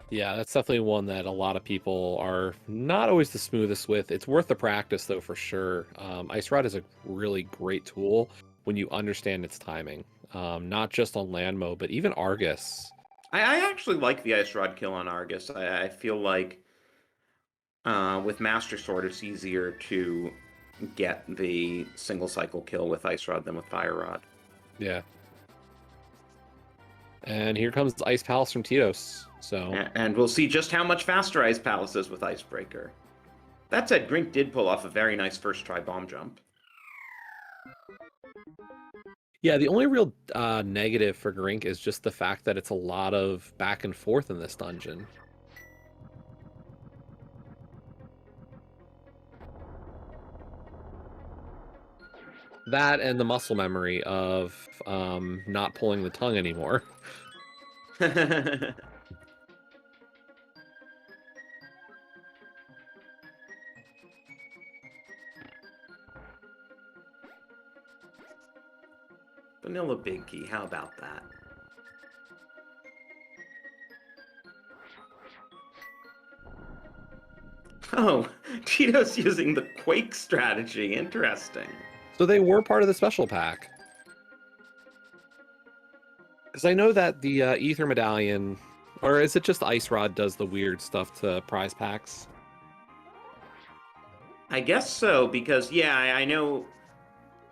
Yeah, that's definitely one that a lot of people are not always the smoothest with. It's worth the practice, though, for sure. Ice Rod is a really great tool when you understand its timing, not just on land mode, but even Argus. I actually like the Ice Rod kill on Argus. I feel like with Master Sword, it's easier to get the single cycle kill with Ice Rod than with Fire Rod. Yeah. And here comes the Ice Palace from Titos. So, and we'll see just how much faster Ice Palace is with Icebreaker. That said, Grink did pull off a very nice first try bomb jump. yeah, the only real negative for Grink is just the fact that it's a lot of back and forth in this dungeon. That and the muscle memory of not pulling the tongue anymore. Vanilla Big Key, how about that? Oh, Tito's using the Quake strategy. Interesting. So they were part of the special pack. Because I know that the Ether Medallion, or is it just Ice Rod, does the weird stuff to prize packs? I guess so, because, yeah, I know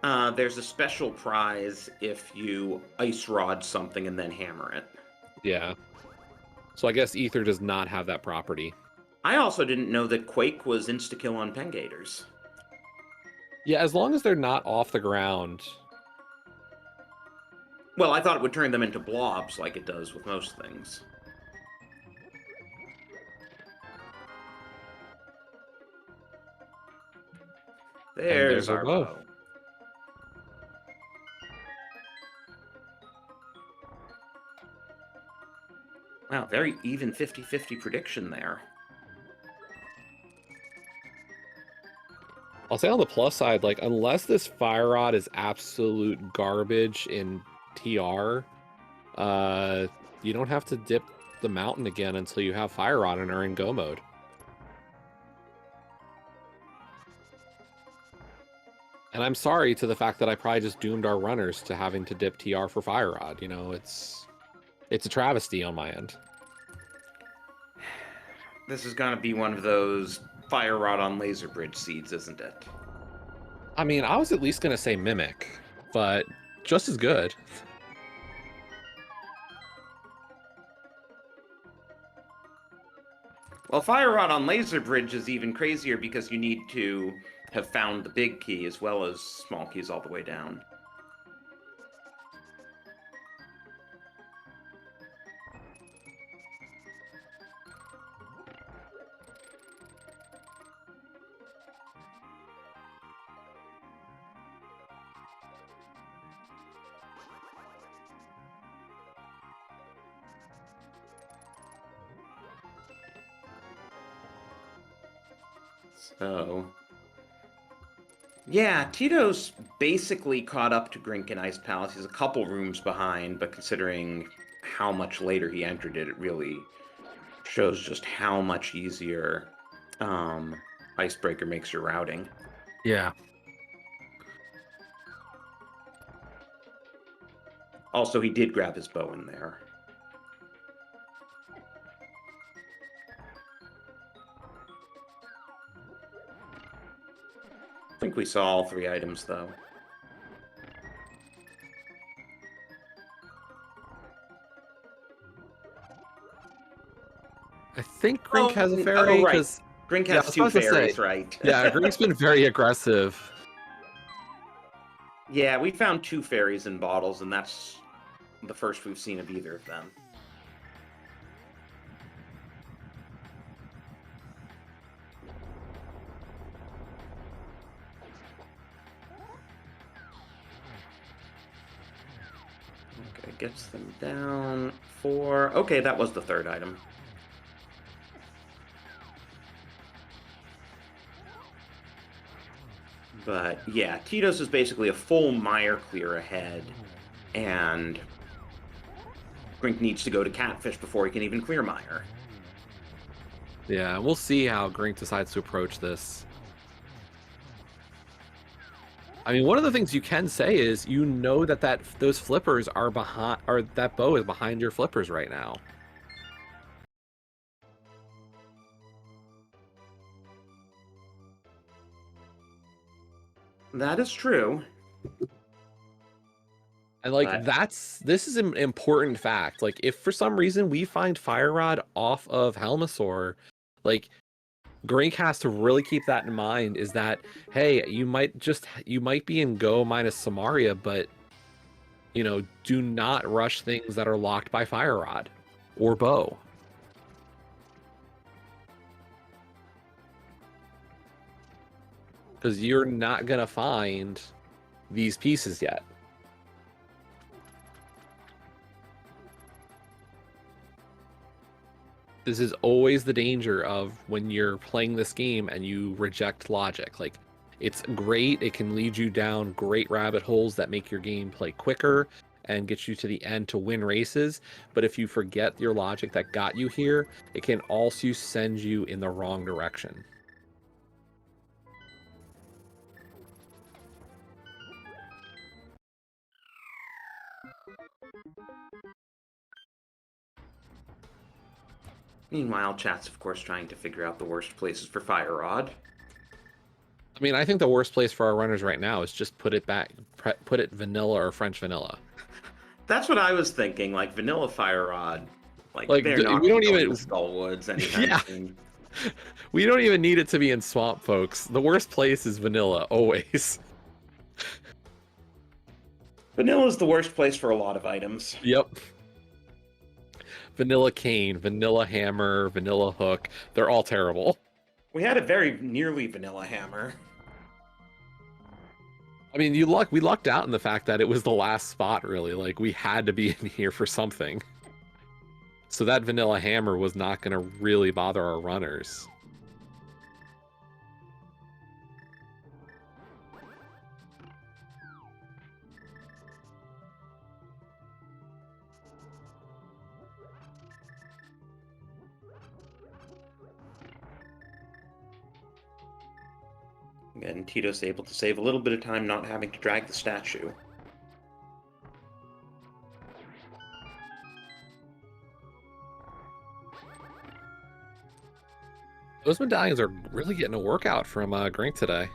there's a special prize if you Ice Rod something and then hammer it. Yeah. So I guess Ether does not have that property. I also didn't know that Quake was insta-kill on Pengators. Yeah, as long as they're not off the ground. Well, I thought it would turn them into blobs like it does with most things. There's our bow. Wow, very even 50-50 prediction there. I'll say on the plus side, like, unless this Fire Rod is absolute garbage in TR, you don't have to dip the mountain again until you have Fire Rod and are in Go mode. And I'm sorry to the fact that I probably just doomed our runners to having to dip TR for Fire Rod. You know, it's a travesty on my end. This is gonna be one of those Fire Rod on Laser Bridge seeds, isn't it? I mean, I was at least going to say Mimic, but just as good. Well, Fire Rod on Laser Bridge is even crazier because you need to have found the big key as well as small keys all the way down. So, yeah, Tito's basically caught up to Grink in Ice Palace. He's a couple rooms behind, but considering how much later he entered it, it really shows just how much easier Icebreaker makes your routing. Yeah. Also, he did grab his bow in there. I think we saw all three items, though. I think Grink has a fairy. Right. Grink has two fairies, right? Yeah, Grink's been very aggressive. Yeah, we found two fairies in bottles, and that's the first we've seen of either of them. Okay, gets them down. 4. Okay, that was the third item. But yeah, Tito's is basically a full mire clear ahead, and Grink needs to go to Catfish before he can even clear mire. Yeah, we'll see how Grink decides to approach this. I mean, one of the things you can say is you know that those flippers are behind, or that bow is behind your flippers right now. That is true. And like this is an important fact. Like if for some reason we find Fire Rod off of Helmasaur, like Grink has to really keep that in mind, is that, hey, you might be in Go minus Samaria, but you know, do not rush things that are locked by Fire Rod or bow. Because you're not gonna find these pieces yet. This is always the danger of when you're playing this game and you reject logic. Like, It's great. It can lead you down great rabbit holes that make your game play quicker and get you to the end to win races. But if you forget your logic that got you here, it can also send you in the wrong direction. Meanwhile, chat's of course trying to figure out the worst places for Fire Rod. I mean, I think the worst place for our runners right now is just put it vanilla or French vanilla. That's what I was thinking, like vanilla Fire Rod. Like they're not we don't going even to Skullwoods anytime soon. We don't even need it to be in swamp, folks. The worst place is vanilla, always. Vanilla is the worst place for a lot of items. Yep. Vanilla cane, vanilla hammer, vanilla hook. They're all terrible. We had a very nearly vanilla hammer. I mean, we lucked out in the fact that it was the last spot, really. Like, we had to be in here for something. So that vanilla hammer was not going to really bother our runners. And Tito's able to save a little bit of time not having to drag the statue. Those medallions are really getting a workout from Grink today.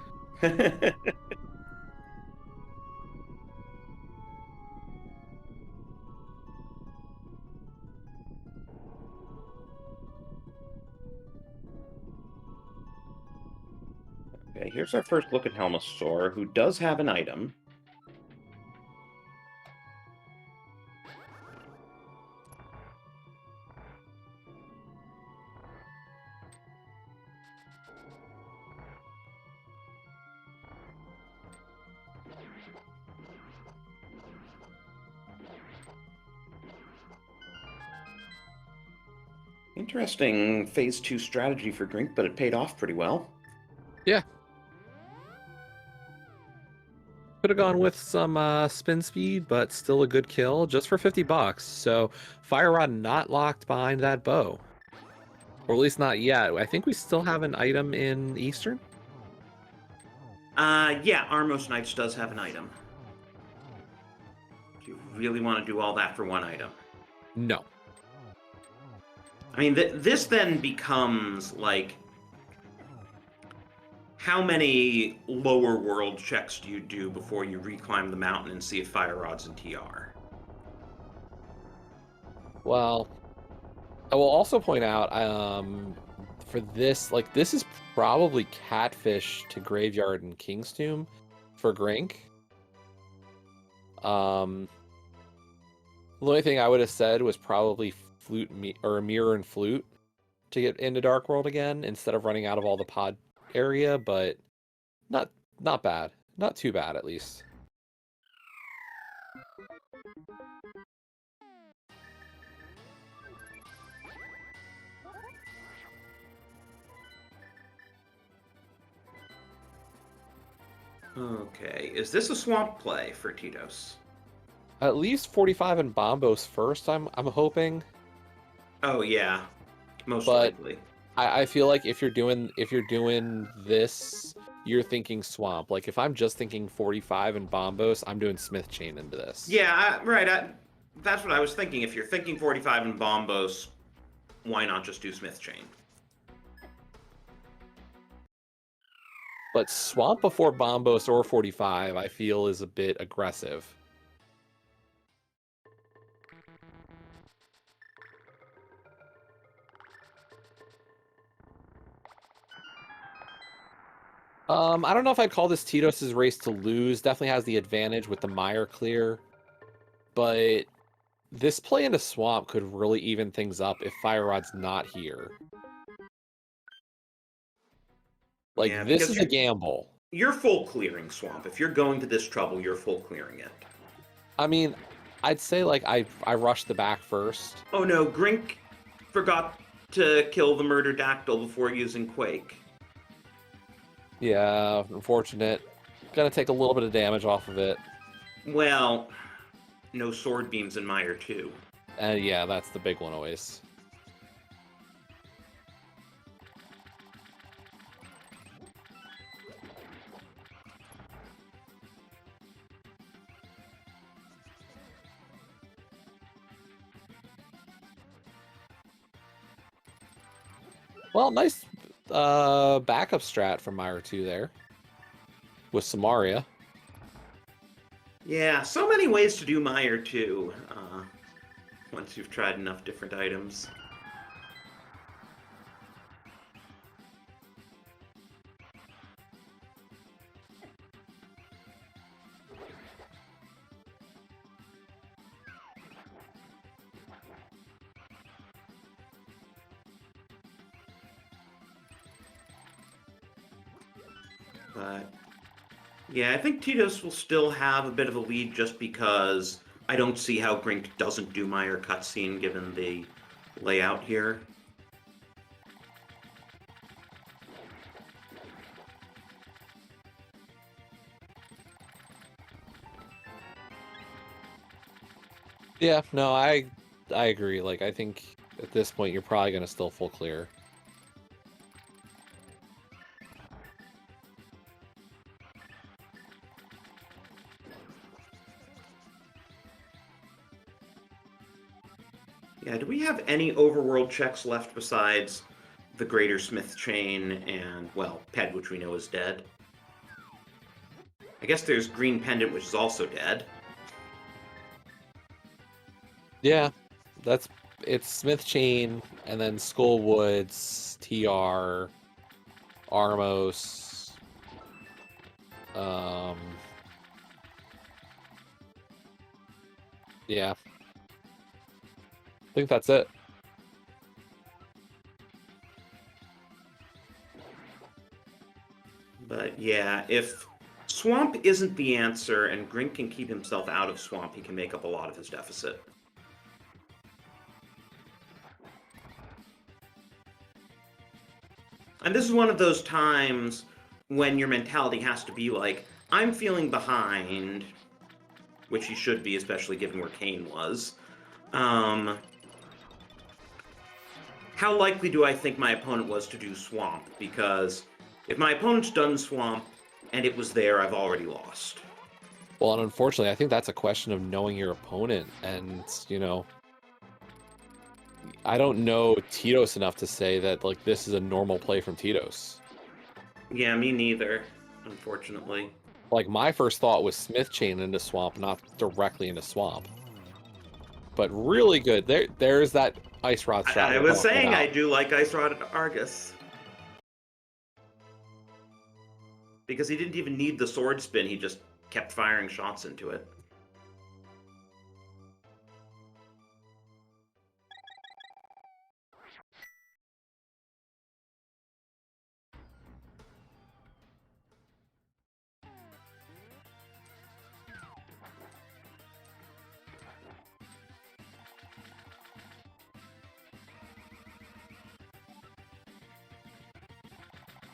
Okay, here's our first look at Helmasaur, who does have an item. Interesting Phase 2 strategy for Grink, but it paid off pretty well. Yeah. Could have gone with some spin speed, but still a good kill, just for $50. So Fire Rod not locked behind that bow. Or at least not yet. I think we still have an item in Eastern. Yeah, Armos Knights does have an item. Do you really want to do all that for one item? No. I mean, this then becomes, like, how many lower world checks do you do before you reclimb the mountain and see if Fire Rod's in TR? Well, I will also point out, for this, like, this is probably Catfish to Graveyard and King's Tomb for Grink. The only thing I would have said was probably Mirror and Flute to get into Dark World again instead of running out of all the pod area, but not bad. Not too bad, at least. Okay, is this a swamp play for Tito's? At least 45 and Bombos first, I'm hoping. Oh yeah, most likely. I feel like if you're doing this, you're thinking swamp. Like, if I'm just thinking 45 and Bombos, I'm doing Smith Chain into this. Yeah, right. That's what I was thinking. If you're thinking 45 and Bombos, why not just do Smith Chain? But swamp before Bombos or 45, I feel, is a bit aggressive. I don't know if I'd call this Tito's race to lose. Definitely has the advantage with the mire clear. But this play into swamp could really even things up if Fire Rod's not here. Like, yeah, this is a gamble. You're full clearing swamp. If you're going to this trouble, you're full clearing it. I mean, I'd say, like, I rushed the back first. Oh no, Grink forgot to kill the Murder Dactyl before using Quake. Yeah, unfortunate. Gonna take a little bit of damage off of it. Well, no sword beams in Mire 2. And yeah, that's the big one always. Well, nice backup strat from Myra 2 there. With Samaria. Yeah, so many ways to do Mire 2, once you've tried enough different items. But yeah, I think Tito's will still have a bit of a lead just because I don't see how Grink doesn't do Mire cutscene given the layout here. Yeah, no, I agree. Like, I think at this point you're probably gonna still full clear. Yeah, do we have any overworld checks left besides the Greater Smith Chain and, well, Ped, which we know is dead? I guess there's Green Pendant, which is also dead. Yeah, it's Smith Chain, and then Skullwoods, TR, Armos, yeah. I think that's it. But yeah, if Swamp isn't the answer and Grink can keep himself out of Swamp, he can make up a lot of his deficit. And this is one of those times when your mentality has to be like, I'm feeling behind, which he should be, especially given where Kane was. How likely do I think my opponent was to do Swamp? Because if my opponent's done Swamp and it was there, I've already lost. Well, and unfortunately, I think that's a question of knowing your opponent, and, you know, I don't know Tito's enough to say that, like, this is a normal play from Tito's. Yeah, me neither, unfortunately. Like, my first thought was Smith Chain into Swamp, not directly into Swamp. But really good. There's that Ice Rod strat. I was saying I do like Ice Rod at Argus. Because he didn't even need the sword spin, he just kept firing shots into it.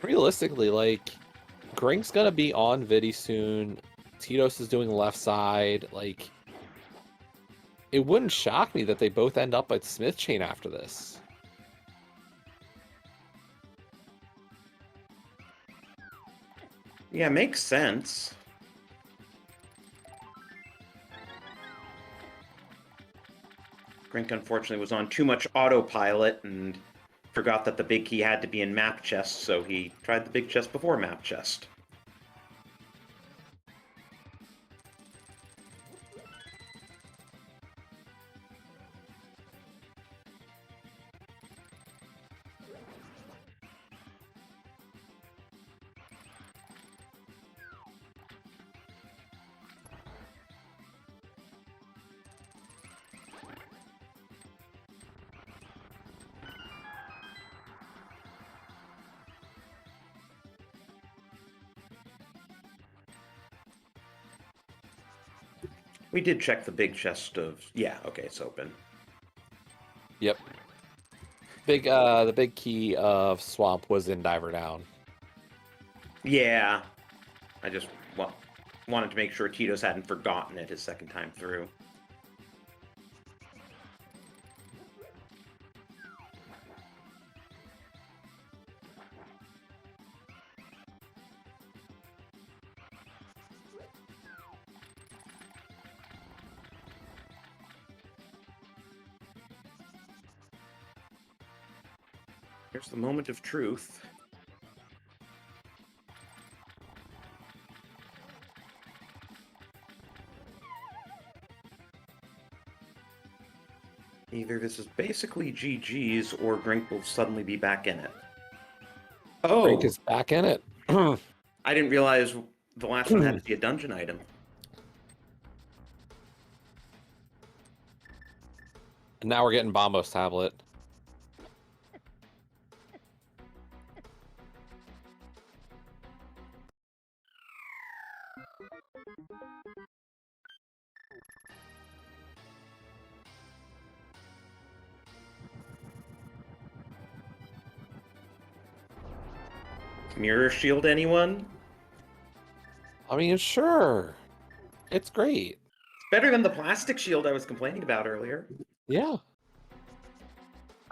Realistically, like, Grink's gonna be on Vidi soon. Tito's is doing the left side. Like, it wouldn't shock me that they both end up at Smith Chain after this. Yeah, makes sense. Grink unfortunately was on too much autopilot and forgot that the big key had to be in map chest, so he tried the big chest before map chest. We did check the big chest of... Yeah, okay, it's open. Yep. The big key of Swamp was in Diver Down. Yeah, I just wanted to make sure Tito's hadn't forgotten it his second time through. Here's the moment of truth. Either this is basically GG's or Grink will suddenly be back in it. Oh! Grink is back in it. I didn't realize the last one had to be a dungeon item. And now we're getting Bombo's tablet. Mirror shield, anyone? I mean, sure. It's great. It's better than the plastic shield I was complaining about earlier. Yeah.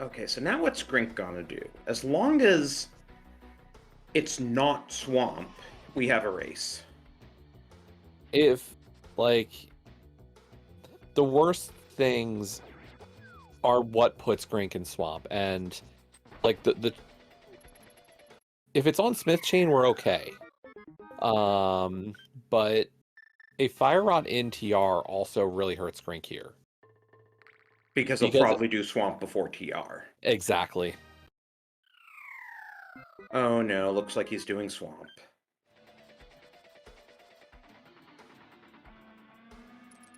Okay, so now what's Grink gonna do? As long as it's not Swamp, we have a race. If, like, the worst things are what puts Grink in Swamp, and, like, the if it's on Smith Chain, we're okay. But a Fire Rod in TR also really hurts Grink here. Because he'll probably do Swamp before TR. Exactly. Oh no, looks like he's doing Swamp.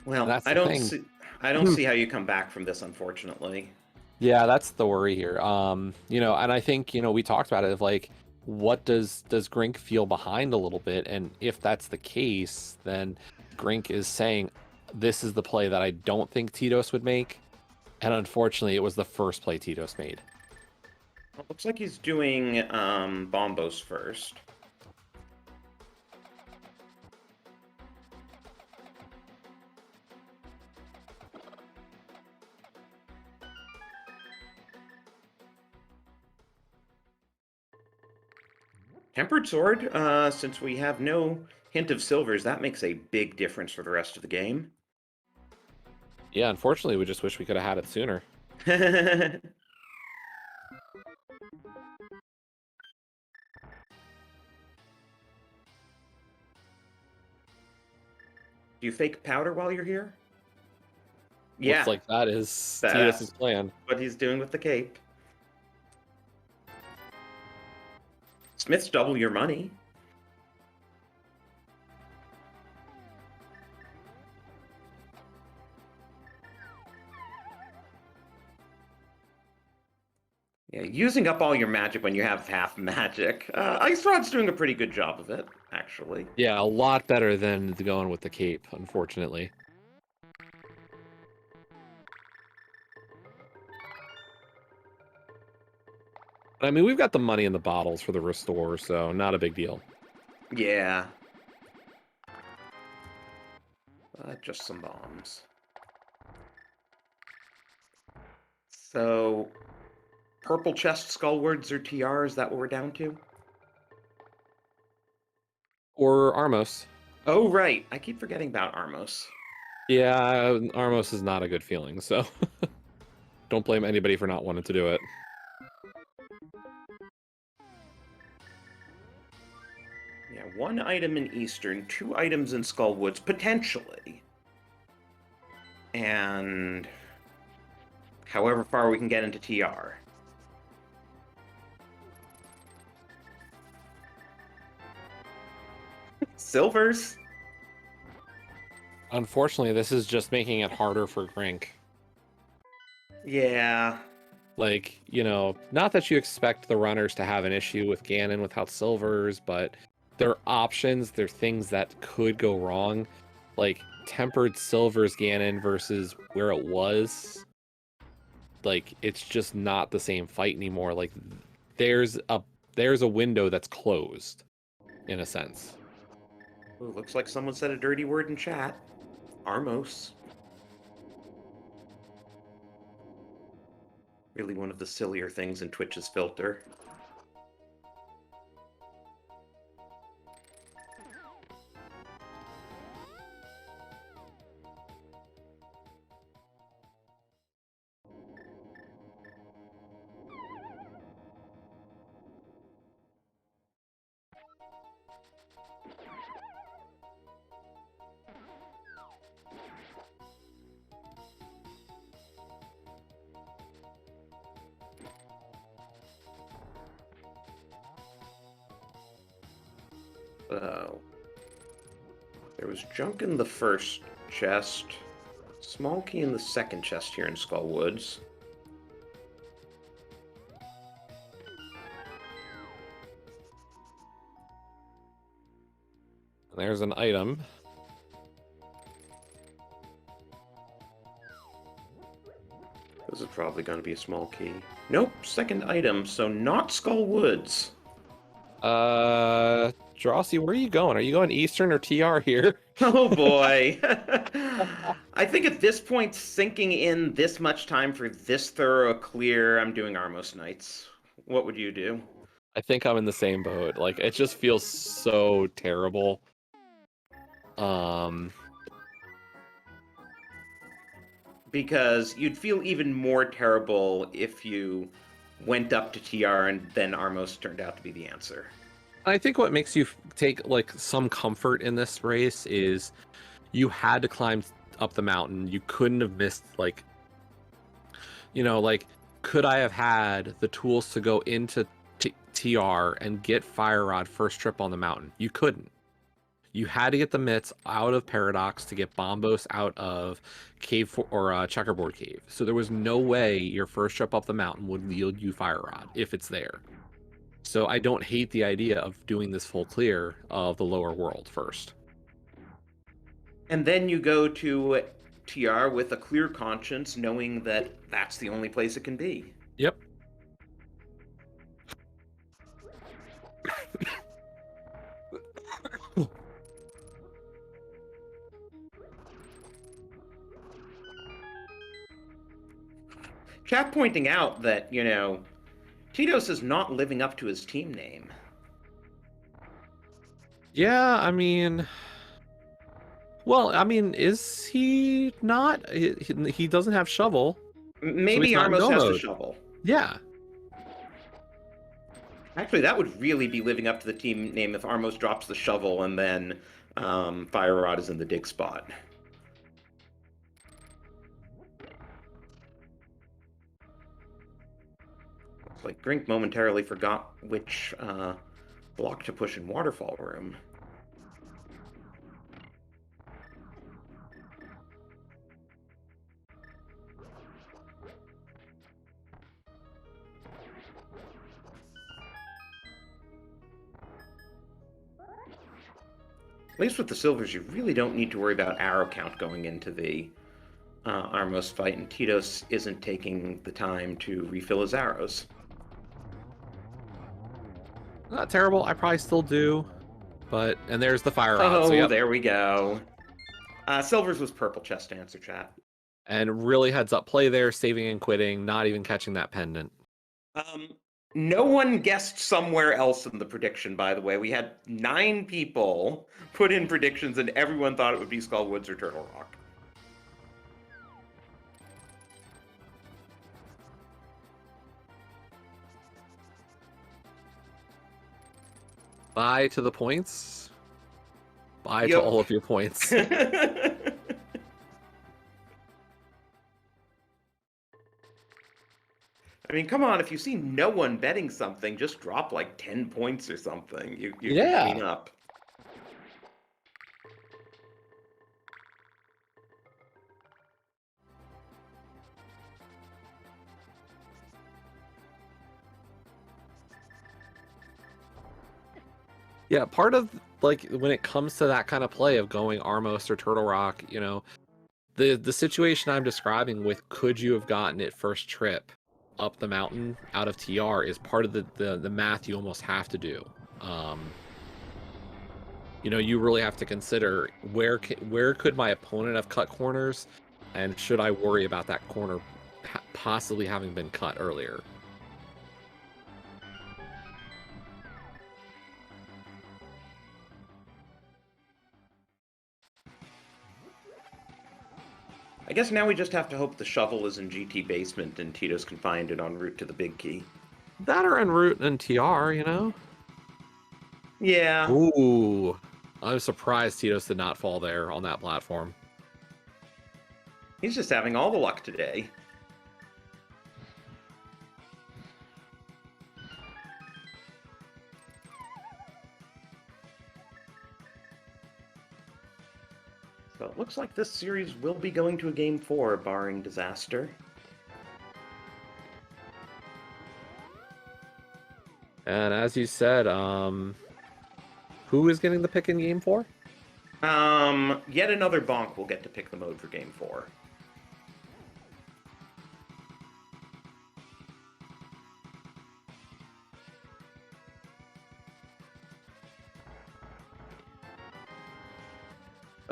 Well, I don't see how you come back from this, unfortunately. Yeah, that's the worry here. You know, and I think, you know, we talked about it of like, what does Grink feel behind a little bit? And if that's the case, then Grink is saying, this is the play that I don't think Titos would make. And unfortunately, it was the first play Titos made. Well, looks like he's doing Bombos first. Tempered Sword, since we have no hint of silvers, that makes a big difference for the rest of the game. Yeah, unfortunately, we just wish we could have had it sooner. Do you fake powder while you're here? Yeah. Looks like that is Titos' plan. What he's doing with the cape. Smith's double your money. Yeah, using up all your magic when you have half magic. Ice Rod's doing a pretty good job of it, actually. Yeah, a lot better than going with the cape, unfortunately. I mean, we've got the money in the bottles for the restore, so not a big deal. Yeah. Just some bombs. So, purple chest skullwards or TR, is that what we're down to? Or Armos. Oh, right. I keep forgetting about Armos. Yeah, Armos is not a good feeling, so don't blame anybody for not wanting to do it. Yeah, 1 item in Eastern, 2 items in Skullwoods, potentially. And however far we can get into TR. Silvers? Unfortunately, this is just making it harder for Grink. Yeah. Like, you know, not that you expect the runners to have an issue with Ganon without silvers, but there are options, there are things that could go wrong. Like, tempered silvers Ganon versus where it was. Like, it's just not the same fight anymore. Like, there's a window that's closed. in a sense. Ooh, looks like someone said a dirty word in chat. Armos. Really one of the sillier things in Twitch's filter. There was junk in the first chest. Small key in the second chest here in Skullwoods. There's an item. This is probably going to be a small key. Nope, second item, so not Skullwoods. Drosy, where are you going? Are you going Eastern or TR here? Oh boy. I think at this point, sinking in this much time for this thorough clear, I'm doing Armos Knights. What would you do? I think I'm in the same boat. Like, it just feels so terrible. Because you'd feel even more terrible if you went up to TR and then Armos turned out to be the answer. I think what makes you take like some comfort in this race is you had to climb up the mountain. You couldn't have missed, like, you know, like, could I have had the tools to go into TR and get Fire Rod first trip on the mountain? You couldn't. You had to get the mitts out of Paradox to get Bombos out of Cave or Checkerboard Cave. So there was no way your first trip up the mountain would yield you Fire Rod if it's there. So I don't hate the idea of doing this full clear of the lower world first. And then you go to TR with a clear conscience, knowing that that's the only place it can be. Yep. Chat pointing out that, you know, Tito's is not living up to his team name. Yeah, I mean... Well, I mean, is he not? He doesn't have shovel. Maybe so Armos has the shovel. Yeah. Actually, that would really be living up to the team name if Armos drops the shovel and then Fire Rod is in the dig spot. Like, Grink momentarily forgot which block to push in Waterfall Room. At least with the silvers, you really don't need to worry about arrow count going into the Armos fight, and Titos isn't taking the time to refill his arrows. Not terrible. I probably still do. But, and there's the Fire Rod. Oh, so yep. There we go. Silvers was purple chest to answer, chat. And really heads up play there, saving and quitting, not even catching that pendant. No one guessed somewhere else in the prediction, by the way. We had 9 people put in predictions, and everyone thought it would be Skullwoods or Turtle Rock. Bye to the points. Bye to all of your points. I mean, come on, if you see no one betting something, just drop like 10 points or something. You Yeah. can clean up. Yeah, part of, like, when it comes to that kind of play of going Armos or Turtle Rock, you know, the situation I'm describing with could you have gotten it first trip up the mountain out of TR is part of the math you almost have to do. you really have to consider where could my opponent have cut corners, and should I worry about that corner possibly having been cut earlier. I guess now we just have to hope the shovel is in GT basement and Tito's can find it en route to the big key. That or en route and TR, Yeah. Ooh, I'm surprised Tito's did not fall there on that platform. He's just having all the luck today. So it looks like this series will be going to a Game 4, barring disaster. And as you said, who is getting the pick in Game 4? Yet another Bonk will get to pick the mode for Game 4.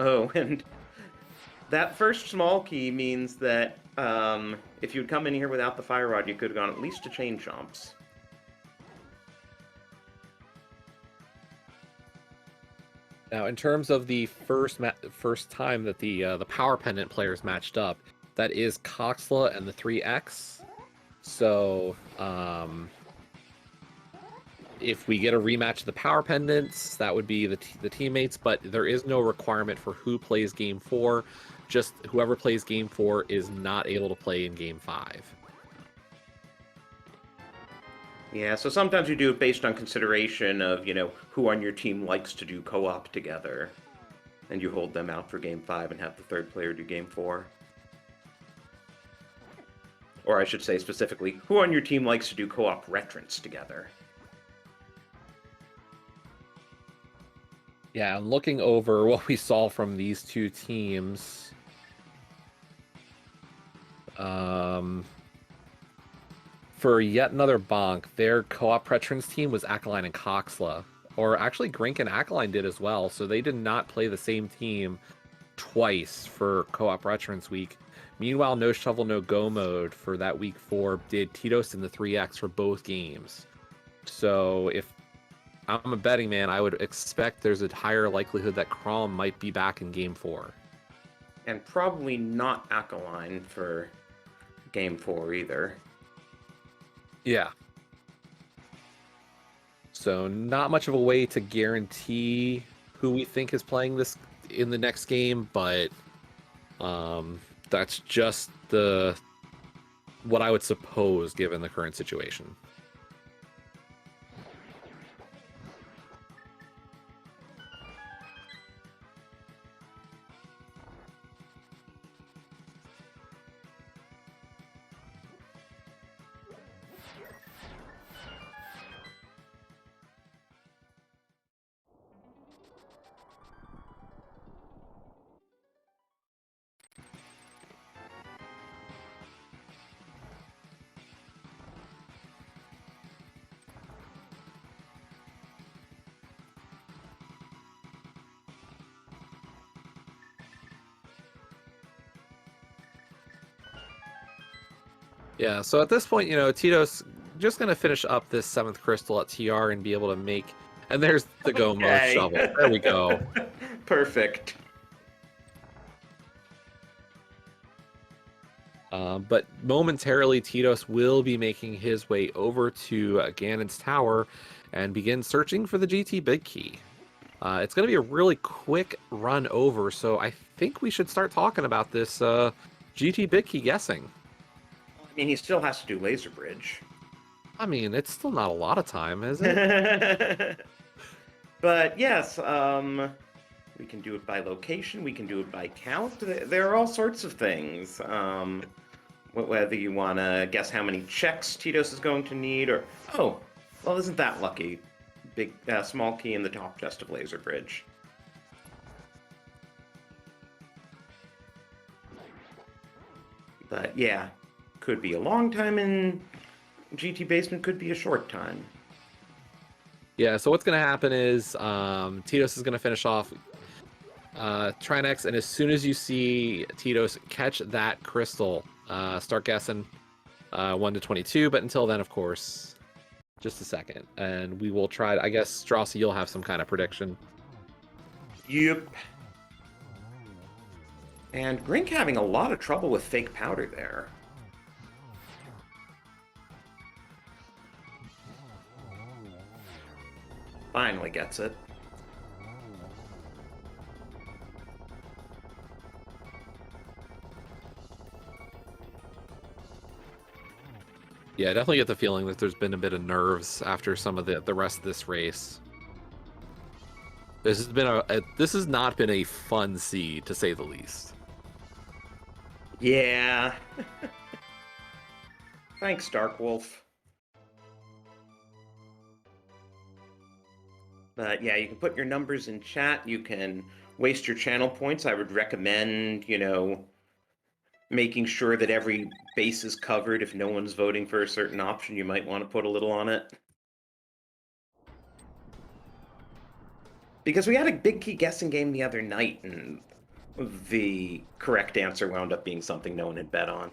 Oh, and that first small key means that if you'd come in here without the fire rod, you could have gone at least to chain chomps. Now, in terms of the first time that the power pendant players matched up, that is Coxla and the 3X. So, if we get a rematch of the power pendants, that would be the teammates, but there is no requirement for who plays Game 4. Just whoever plays Game 4 is not able to play in Game 5. Yeah, so sometimes you do it based on consideration of, who on your team likes to do co-op together. And you hold them out for Game 5 and have the third player do Game 4. Or I should say specifically, who on your team likes to do co-op retrants together. Yeah, and looking over what we saw from these two teams, for yet another Bonk, their co-op Pretrans team was Akaline and Coxla. Or actually, Grink and Akaline did as well, so they did not play the same team twice for co-op Pretrans week. Meanwhile, NoShovelNoGoMode for that week 4 did Tito's and the 3X for both games. So if I'm a betting man, I would expect there's a higher likelihood that Crom might be back in Game 4. And probably not Akaline for Game 4 either. Yeah. So not much of a way to guarantee who we think is playing this in the next game, but that's just what I would suppose given the current situation. Yeah, so at this point, Tito's just going to finish up this 7th crystal at TR and be able to make... And there's the Go Mode shovel. There we go. Perfect. But momentarily, Tito's will be making his way over to Ganon's Tower and begin searching for the GT Big Key. It's going to be a really quick run over, so I think we should start talking about this GT Big Key guessing. I mean, he still has to do Laser Bridge. I mean, it's still not a lot of time, is it? But yes, we can do it by location, we can do it by count. There are all sorts of things. Whether you want to guess how many checks Tito's is going to need, or... Oh, well, isn't that lucky? Big, small key in the top chest of Laser Bridge. But yeah, could be a long time in GT Basement, could be a short time. Yeah, so what's going to happen is Titos is going to finish off Trinex, and as soon as you see Titos catch that crystal, start guessing 1 to 22, but until then, of course, just a second. And we will try, I guess, Straussy, you'll have some kind of prediction. Yep. And Grink having a lot of trouble with fake powder there. Finally gets it. Yeah, I definitely get the feeling that there's been a bit of nerves after some of the rest of this race. This has been this has not been a fun seed, to say the least. Yeah. Thanks, Darkwolf. But yeah, you can put your numbers in chat. You can waste your channel points. I would recommend, making sure that every base is covered. If no one's voting for a certain option, you might want to put a little on it. Because we had a big key guessing game the other night, and the correct answer wound up being something no one had bet on.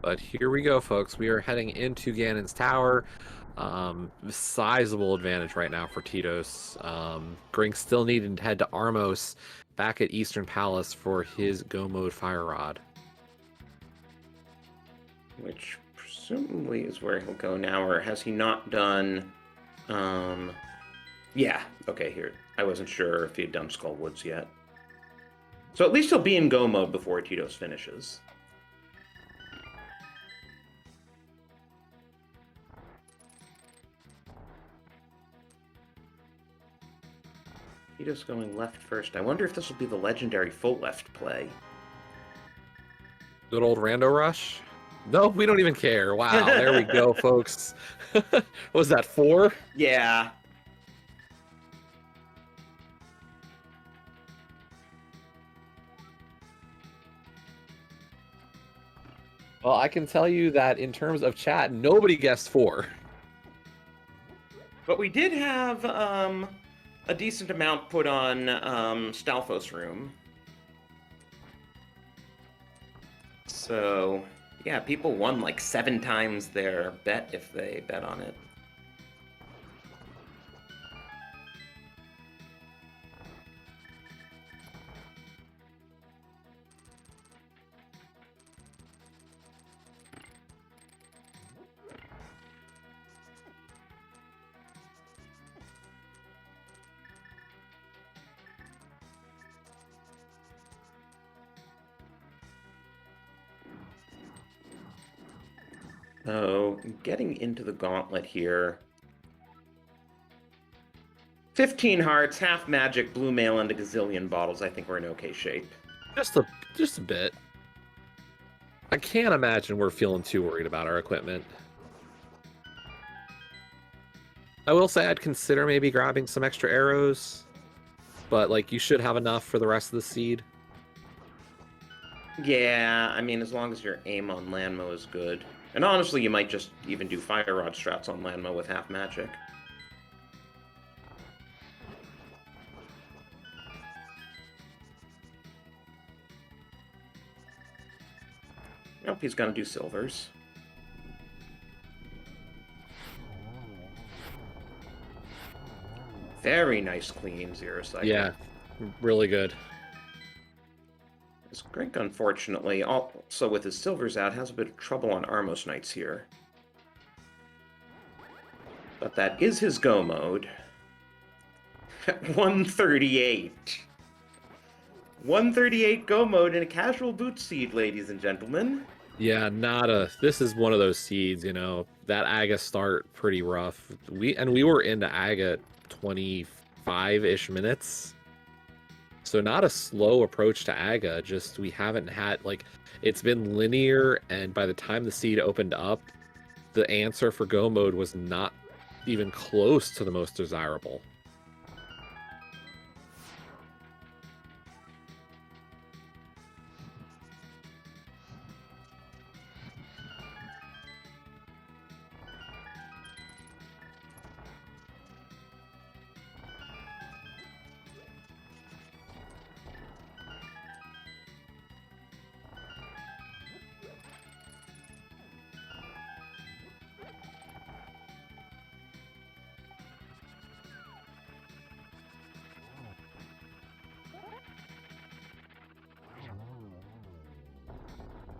But here we go, folks. We are heading into Ganon's Tower. Sizable advantage right now for Titos. Grink still needing to head to Armos back at Eastern Palace for his Go Mode Fire Rod. Which presumably is where he'll go now, or has he not done... Yeah, okay, here. I wasn't sure if he had done Skull Woods yet. So at least he'll be in Go Mode before Titos finishes. Titos going left first. I wonder if this will be the legendary full left play. Good old Rando Rush? No, we don't even care. Wow, there we go, folks. What was that, 4? Yeah. Well, I can tell you that in terms of chat, nobody guessed 4. But we did have a decent amount put on Stalfos Room. So, yeah, people won like 7 times their bet if they bet on it. So, getting into the gauntlet here. 15 hearts, half magic, blue mail, and a gazillion bottles. I think we're in okay shape. Just a bit. I can't imagine we're feeling too worried about our equipment. I will say I'd consider maybe grabbing some extra arrows, but like you should have enough for the rest of the seed. Yeah, I mean, as long as your aim on Landmo is good. And honestly, you might just even do Fire Rod strats on Landmo with half magic. Nope, he's gonna do silvers. Very nice, clean zero cycle. Yeah, really good. This Grink, unfortunately, also with his silvers out, has a bit of trouble on Armos Knights here. But that is his Go Mode. 138. 138 Go Mode in a casual boot seed, ladies and gentlemen. Yeah, this is one of those seeds, that Aga start pretty rough. We were into Aga 25-ish minutes. So not a slow approach to Aga, just we haven't had, it's been linear, and by the time the seed opened up, the answer for Go mode was not even close to the most desirable.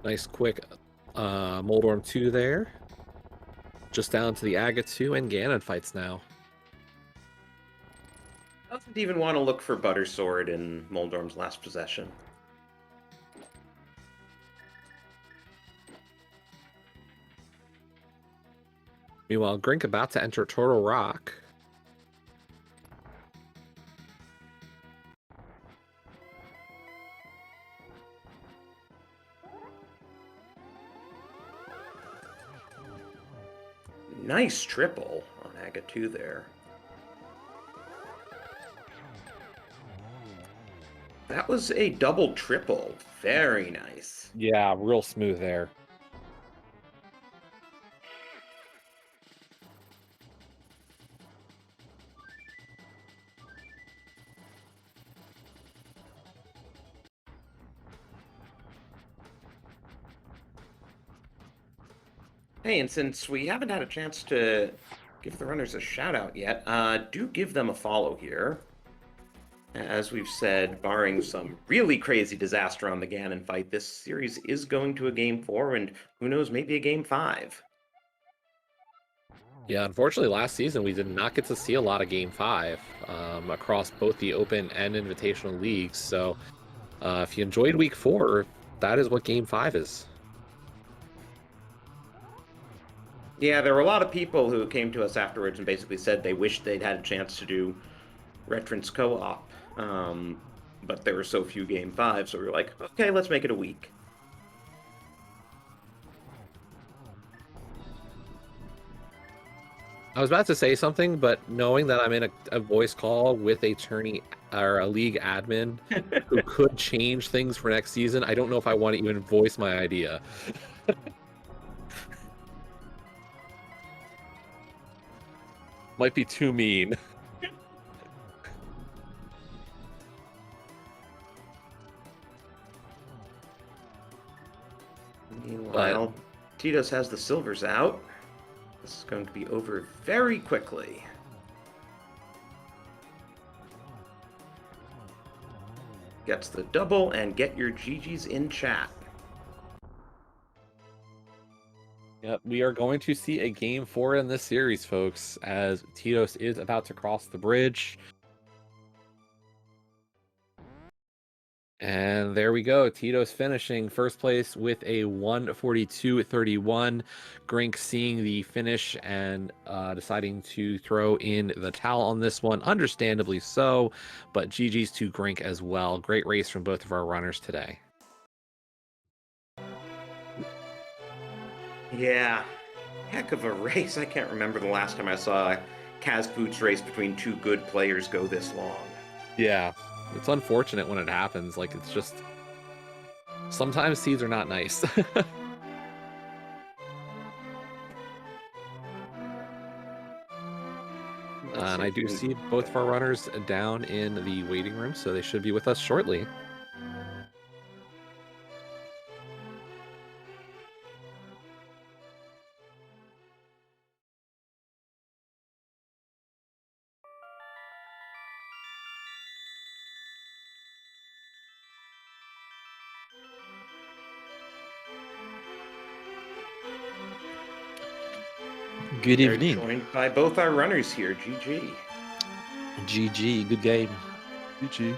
Nice quick Moldorm 2 there. Just down to the Aga 2 and Ganon fights now. Doesn't even want to look for Buttersword in Moldorm's last possession. Meanwhile, Grink about to enter Turtle Rock. Nice triple on Aga 2 there. That was a double triple. Very nice. Yeah, real smooth there. Hey, and since we haven't had a chance to give the runners a shout out yet, do give them a follow here. As we've said, barring some really crazy disaster on the Ganon fight, this series is going to a Game 4, and who knows, maybe a Game 5. Yeah, unfortunately, last season we did not get to see a lot of Game 5 across both the Open and Invitational leagues. So if you enjoyed Week 4, that is what Game 5 is. Yeah, there were a lot of people who came to us afterwards and basically said they wished they'd had a chance to do Retrance co-op, but there were so few Game 5, so we were like, okay, let's make it a week. I was about to say something, but knowing that I'm in a voice call with a tourney or a league admin who could change things for next season, I don't know if I want to even voice my idea. Might be too mean. Meanwhile, Tito's has the silvers out. This is going to be over very quickly. Gets the double, and get your GGs in chat. Yep, we are going to see a Game 4 in this series, folks, as Titos is about to cross the bridge. And there we go. Tito's finishing first place with a 142.31. Grink seeing the finish and deciding to throw in the towel on this one. Understandably so, but GG's to Grink as well. Great race from both of our runners today. Yeah, heck of a race. I can't remember the last time I saw a Kaz Boots race between two good players go this long. Yeah, it's unfortunate when it happens. Like, it's just... sometimes seeds are not nice. And I do see both of our runners down in the waiting room, so they should be with us shortly. Good evening. Joined by both our runners here. GG. GG, good game. GG.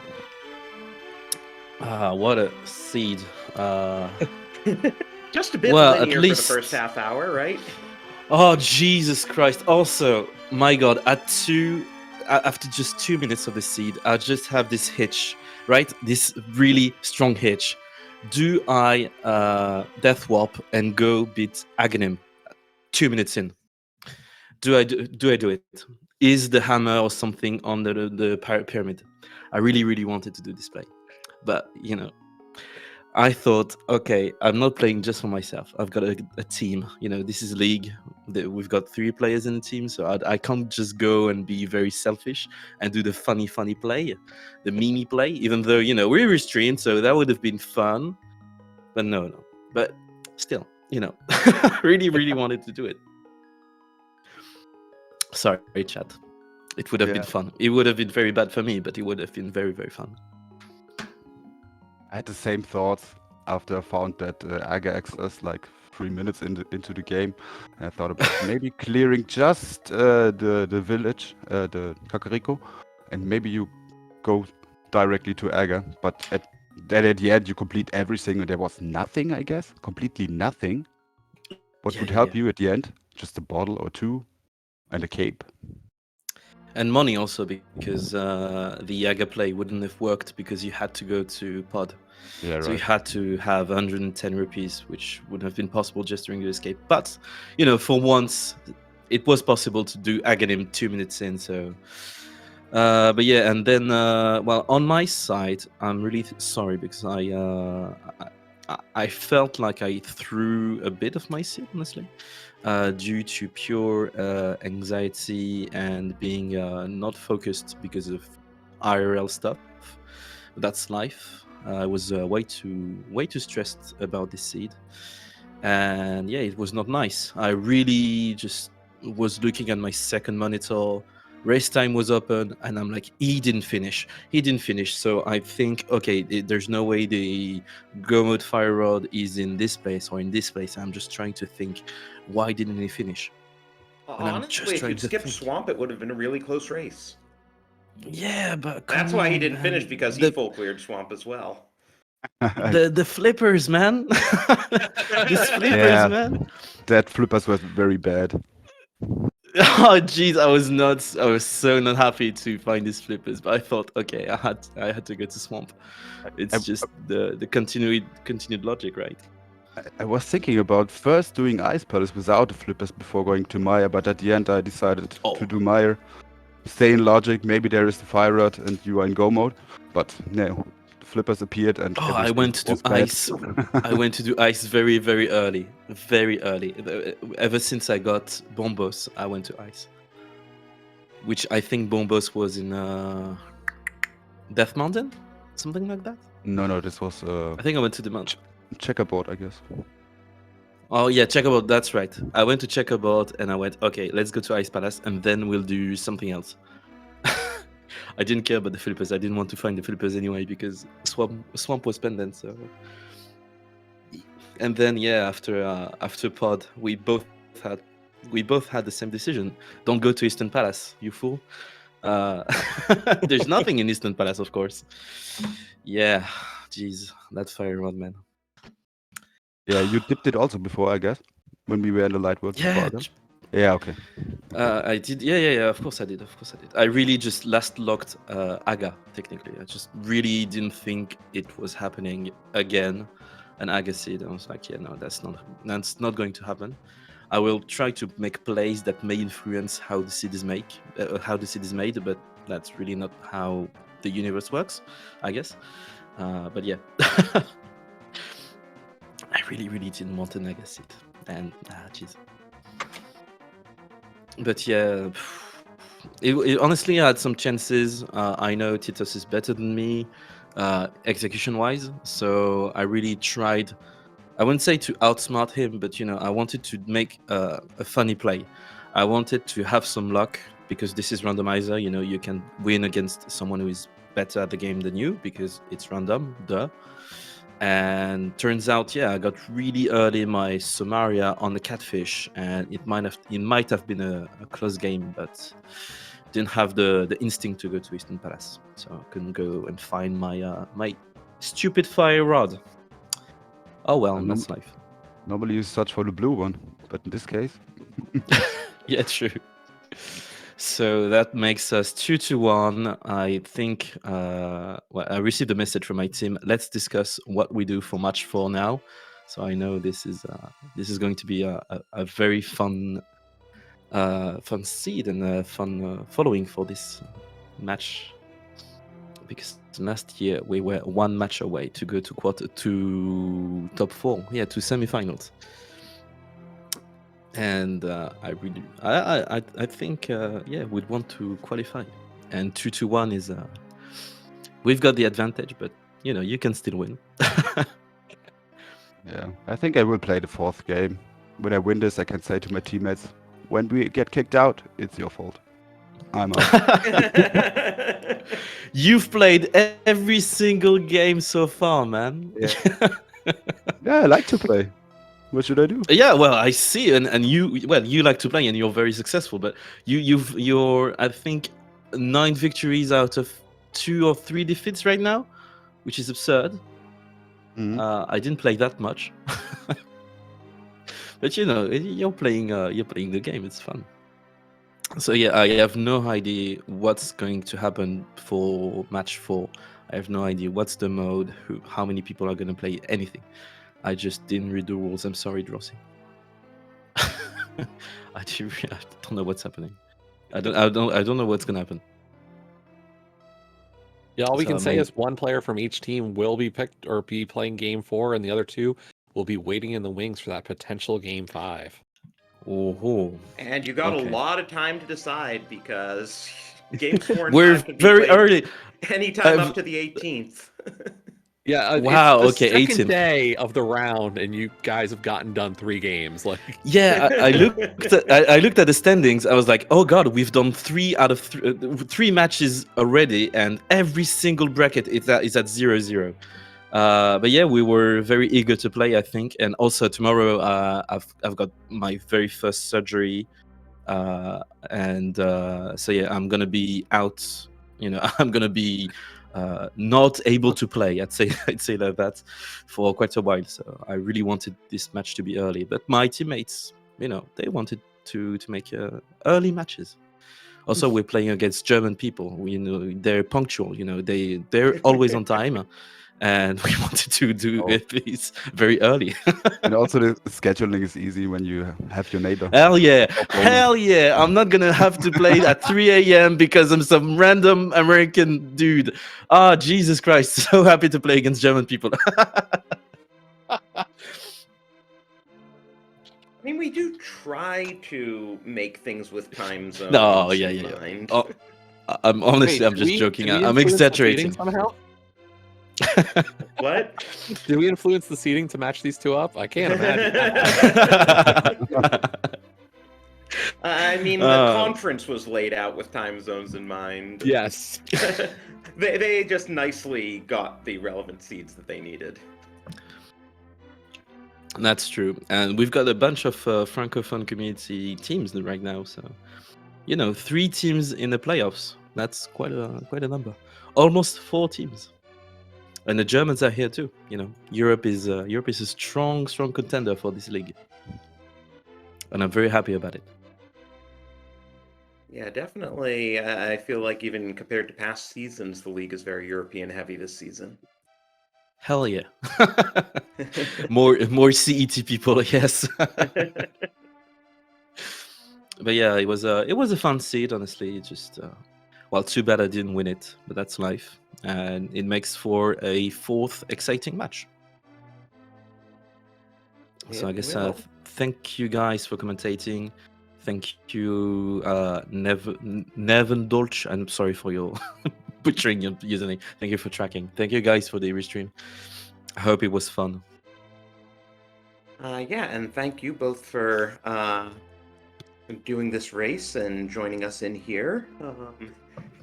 What a seed. Just a bit Well, linear at least... for the first half hour, right? Oh, Jesus Christ. Also, my God, after just 2 minutes of the seed, I just have this hitch, right? This really strong hitch. Do I Death Warp and go beat Aghanim? 2 minutes in. Do I do it? Is the hammer or something on the pyramid? I really, really wanted to do this play, but I thought, okay, I'm not playing just for myself. I've got a team. This is league. We've got 3 players in the team, so I can't just go and be very selfish and do the funny play, the meme play. Even though we're restrained, so that would have been fun. But no. But still, really, really wanted to do it. Sorry, chat. It would have been fun. It would have been very bad for me, but it would have been very, very fun. I had the same thoughts after I found that Aga access like 3 minutes into the game. And I thought about maybe clearing just the village, the Kakariko, and maybe you go directly to Aga. But at the end you complete everything and there was nothing, I guess. Completely nothing. What would help you at the end? Just a bottle or 2 and a cape. And money also, because the Yaga play wouldn't have worked because you had to go to pod. Yeah, right. So you had to have 110 rupees, which wouldn't have been possible just during the escape. But, for once, it was possible to do Aganim 2 minutes in. So, but yeah, and then, on my side, I'm really sorry because I felt like I threw a bit of my seed, honestly. Due to pure anxiety and being not focused because of IRL stuff. That's life. I was way too stressed about this seed, and yeah, it was not nice. I really just was looking at my second monitor. Race time was open, and I'm like, he didn't finish. So I think, okay, there's no way the Go Mode Fire Rod is in this place or in this place. I'm just trying to think, why didn't he finish? Honestly, if you'd skipped Swamp, it would have been a really close race. Yeah, but that's why he didn't finish, because he full cleared Swamp as well. The flippers, man. These flippers, man. That flippers was very bad. Oh jeez, I was so not happy to find these flippers, but I thought, okay, I had to go to Swamp. It's just the continued logic, right? I was thinking about first doing Ice Palace without the flippers before going to Maya, but at the end I decided to do Maya. Stay in logic, maybe there is the fire rod and you are in go mode, but no, the flippers appeared and I went to do ice. I went to do ice very, very early. Very early. Ever since I got Bombos, I went to ice. Which I think Bombos was in Death Mountain? Something like that? No, this was I think I went to the mountain. Checkerboard, I guess. Oh yeah, Checkerboard, that's right. I went to Checkerboard and I went, okay, let's go to Ice Palace and then we'll do something else. I didn't care about the flippers. I didn't want to find the flippers anyway because Swamp was pendant. So, and then yeah, after pod, we both had the same decision. Don't go to Eastern Palace, you fool. There's nothing in Eastern Palace, of course. Yeah, jeez, that fire rod, man. Yeah, you dipped it also before, I guess, when we were in the light world. Yeah. Yeah, okay. I did. Yeah. Of course I did. I really just last locked Aga. Technically, I just really didn't think it was happening again. An Aga seed. I was like, yeah, no, that's not going to happen. I will try to make plays that may influence how the seed is made. But that's really not how the universe works, I guess. But yeah, I really, really didn't want an Aga seed, and jeez. But yeah, it honestly had some chances. I know Titus is better than me, execution-wise, so I really tried. I wouldn't say to outsmart him, but I wanted to make a funny play. I wanted to have some luck because this is randomizer. You can win against someone who is better at the game than you because it's random. Duh. And turns out, yeah, I got really early my Somaria on the catfish, and it might have been a close game, but didn't have the instinct to go to Eastern Palace, so I couldn't go and find my stupid fire rod. Oh well, that's life. Normally you search for the blue one, but in this case, yeah, true. So that makes us 2-1. I think I received a message from my team. Let's discuss what we do for match 4 now. so I know this is going to be a very fun seed and a fun following for this match. Because last year we were one match away to go to top 4, to semifinals. And I think we'd want to qualify. And 2-1 is we've got the advantage, but you can still win. Yeah, I think I will play the 4th game. When I win this, I can say to my teammates, when we get kicked out, it's your fault. I'm out. You've played every single game so far, man. Yeah, I like to play. What should I do? Yeah, well, I see, and you like to play, and you're very successful. But you're I think 9 victories out of 2 or 3 defeats right now, which is absurd. I didn't play that much, but you're playing the game. It's fun. So yeah, I have no idea what's going to happen for match 4. I have no idea what's the mode, how many people are going to play, anything. I just didn't read the rules. I'm sorry, Drosy. I don't know what's happening. I don't know what's going to happen. Yeah, all we can say is one player from each team will be picked or be playing game 4, and the other 2 will be waiting in the wings for that potential game 5. Oh, and you got a lot of time to decide because games 4 and we're 5 can be very early. Anytime up to the 18th. Yeah. Wow. It's the Okay. second 18th day of the round, and you guys have gotten done 3 games. Like, yeah, I looked at the standings. I was like, oh god, we've done 3 out of 3 matches already, and every single bracket is at 0-0. But yeah, we were very eager to play, I think. And also tomorrow, I've got my very first surgery, and so yeah, I'm gonna be out. I'm gonna be not able to play. I'd say like that for quite a while. So I really wanted this match to be early, but my teammates, they wanted to make early matches. Also, we're playing against German people. They're punctual. They're always on time. And we wanted to do this very early. And also the scheduling is easy when you have your neighbor. Hell yeah. I'm not gonna have to play at 3 a.m. because I'm some random American dude. Jesus Christ, so happy to play against German people. I mean, we do try to make things with time zones in mind. Oh, I'm just joking. I'm exaggerating. What? Did we influence the seating to match these 2 up? I can't imagine. I mean, the conference was laid out with time zones in mind. Yes. They just nicely got the relevant seeds that they needed. That's true. And we've got a bunch of Francophone community teams right now. So, 3 teams in the playoffs. That's quite a number. Almost 4 teams. And the Germans are here too. Europe is a strong contender for this league, and I'm very happy about it. Yeah, definitely. I feel like even compared to past seasons, the league is very European heavy this season. Hell yeah! more CET people, yes. But yeah, it was a fun seed, honestly. Just too bad I didn't win it, but that's life. And it makes for a 4th exciting match. So I guess thank you guys for commentating. Thank you, Nevin Dolch. I'm sorry for your butchering your username. Thank you for tracking. Thank you guys for the restream. I hope it was fun. Yeah, and thank you both for doing this race and joining us in here.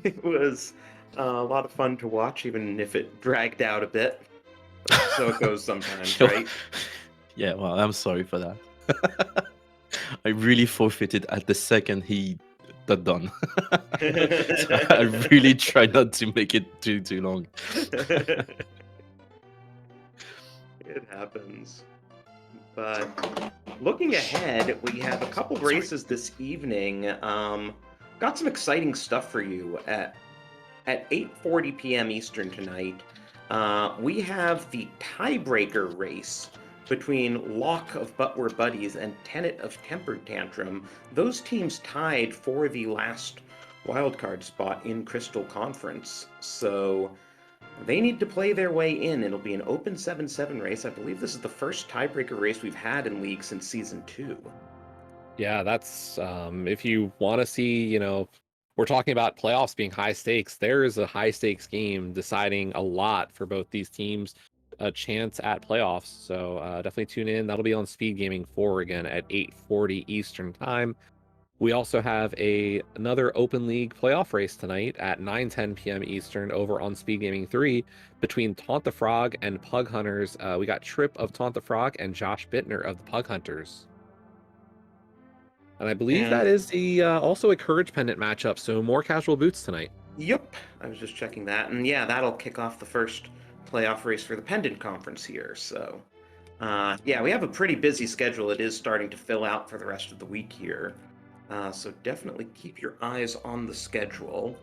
It was a lot of fun to watch, even if it dragged out a bit. So it goes sometimes, right? Yeah, well, I'm sorry for that. I really forfeited at the second he got done. So I really tried not to make it too long. It happens. But looking ahead, we have a couple races this evening. Got some exciting stuff for you at 8:40 p.m. Eastern tonight. We have the tiebreaker race between Lock of But We're Buddies and Tenet of Tempered Tantrum. Those teams tied for the last wildcard spot in Crystal Conference. So they need to play their way in. It'll be an open 7-7 race. I believe this is the first tiebreaker race we've had in League since Season 2. Yeah, that's if you want to see, we're talking about playoffs being high stakes. There is a high stakes game deciding a lot for both these teams, a chance at playoffs. So definitely tune in. That'll be on SpeedGaming 4 again at 8:40 Eastern Time. We also have another Open League playoff race tonight at 9:10 p.m. Eastern over on SpeedGaming 3 between Taunt the Frog and Pug Hunters. We got Trip of Taunt the Frog and Josh Bittner of the Pug Hunters. And I believe And that is also a Courage Pendant matchup, so more casual boots tonight. Yep, I was just checking that. And yeah, that'll kick off the first playoff race for the Pendant Conference here. So yeah, we have a pretty busy schedule. It is starting to fill out for the rest of the week here. So definitely keep your eyes on the schedule.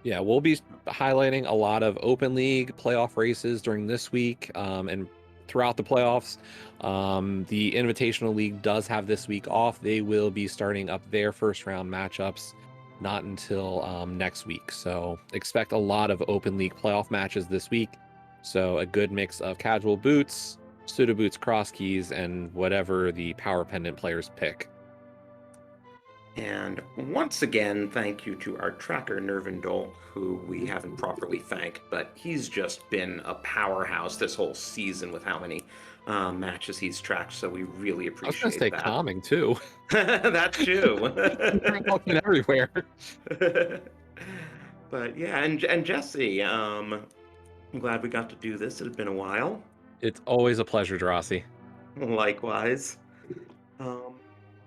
Yeah, we'll be highlighting a lot of Open League playoff races during this week and throughout the playoffs. The Invitational League does have this week off. They will be starting up their first round matchups not until next week. So expect a lot of Open League playoff matches this week. So a good mix of casual boots, pseudo boots, cross keys, and whatever the power pendant players pick. And once again, thank you to our tracker, Nervindol, who we haven't properly thanked, but he's just been a powerhouse this whole season with how many matches he's tracked, so we really I was appreciate going to say that. calming, too. That's true. Walking everywhere. But yeah, and Jesse, I'm glad we got to do this. It had been a while. It's always a pleasure, Drossi. Likewise.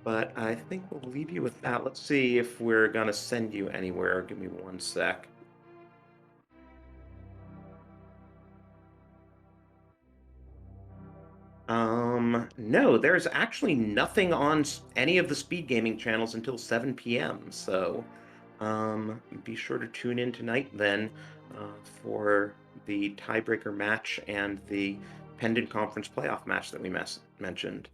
But I think we'll leave you with that. Let's see if we're going to send you anywhere. Give me one sec. No, there's actually nothing on any of the Speed Gaming channels until 7 p.m. So be sure to tune in tonight then for the tiebreaker match and the Pendant Conference playoff match that we mentioned.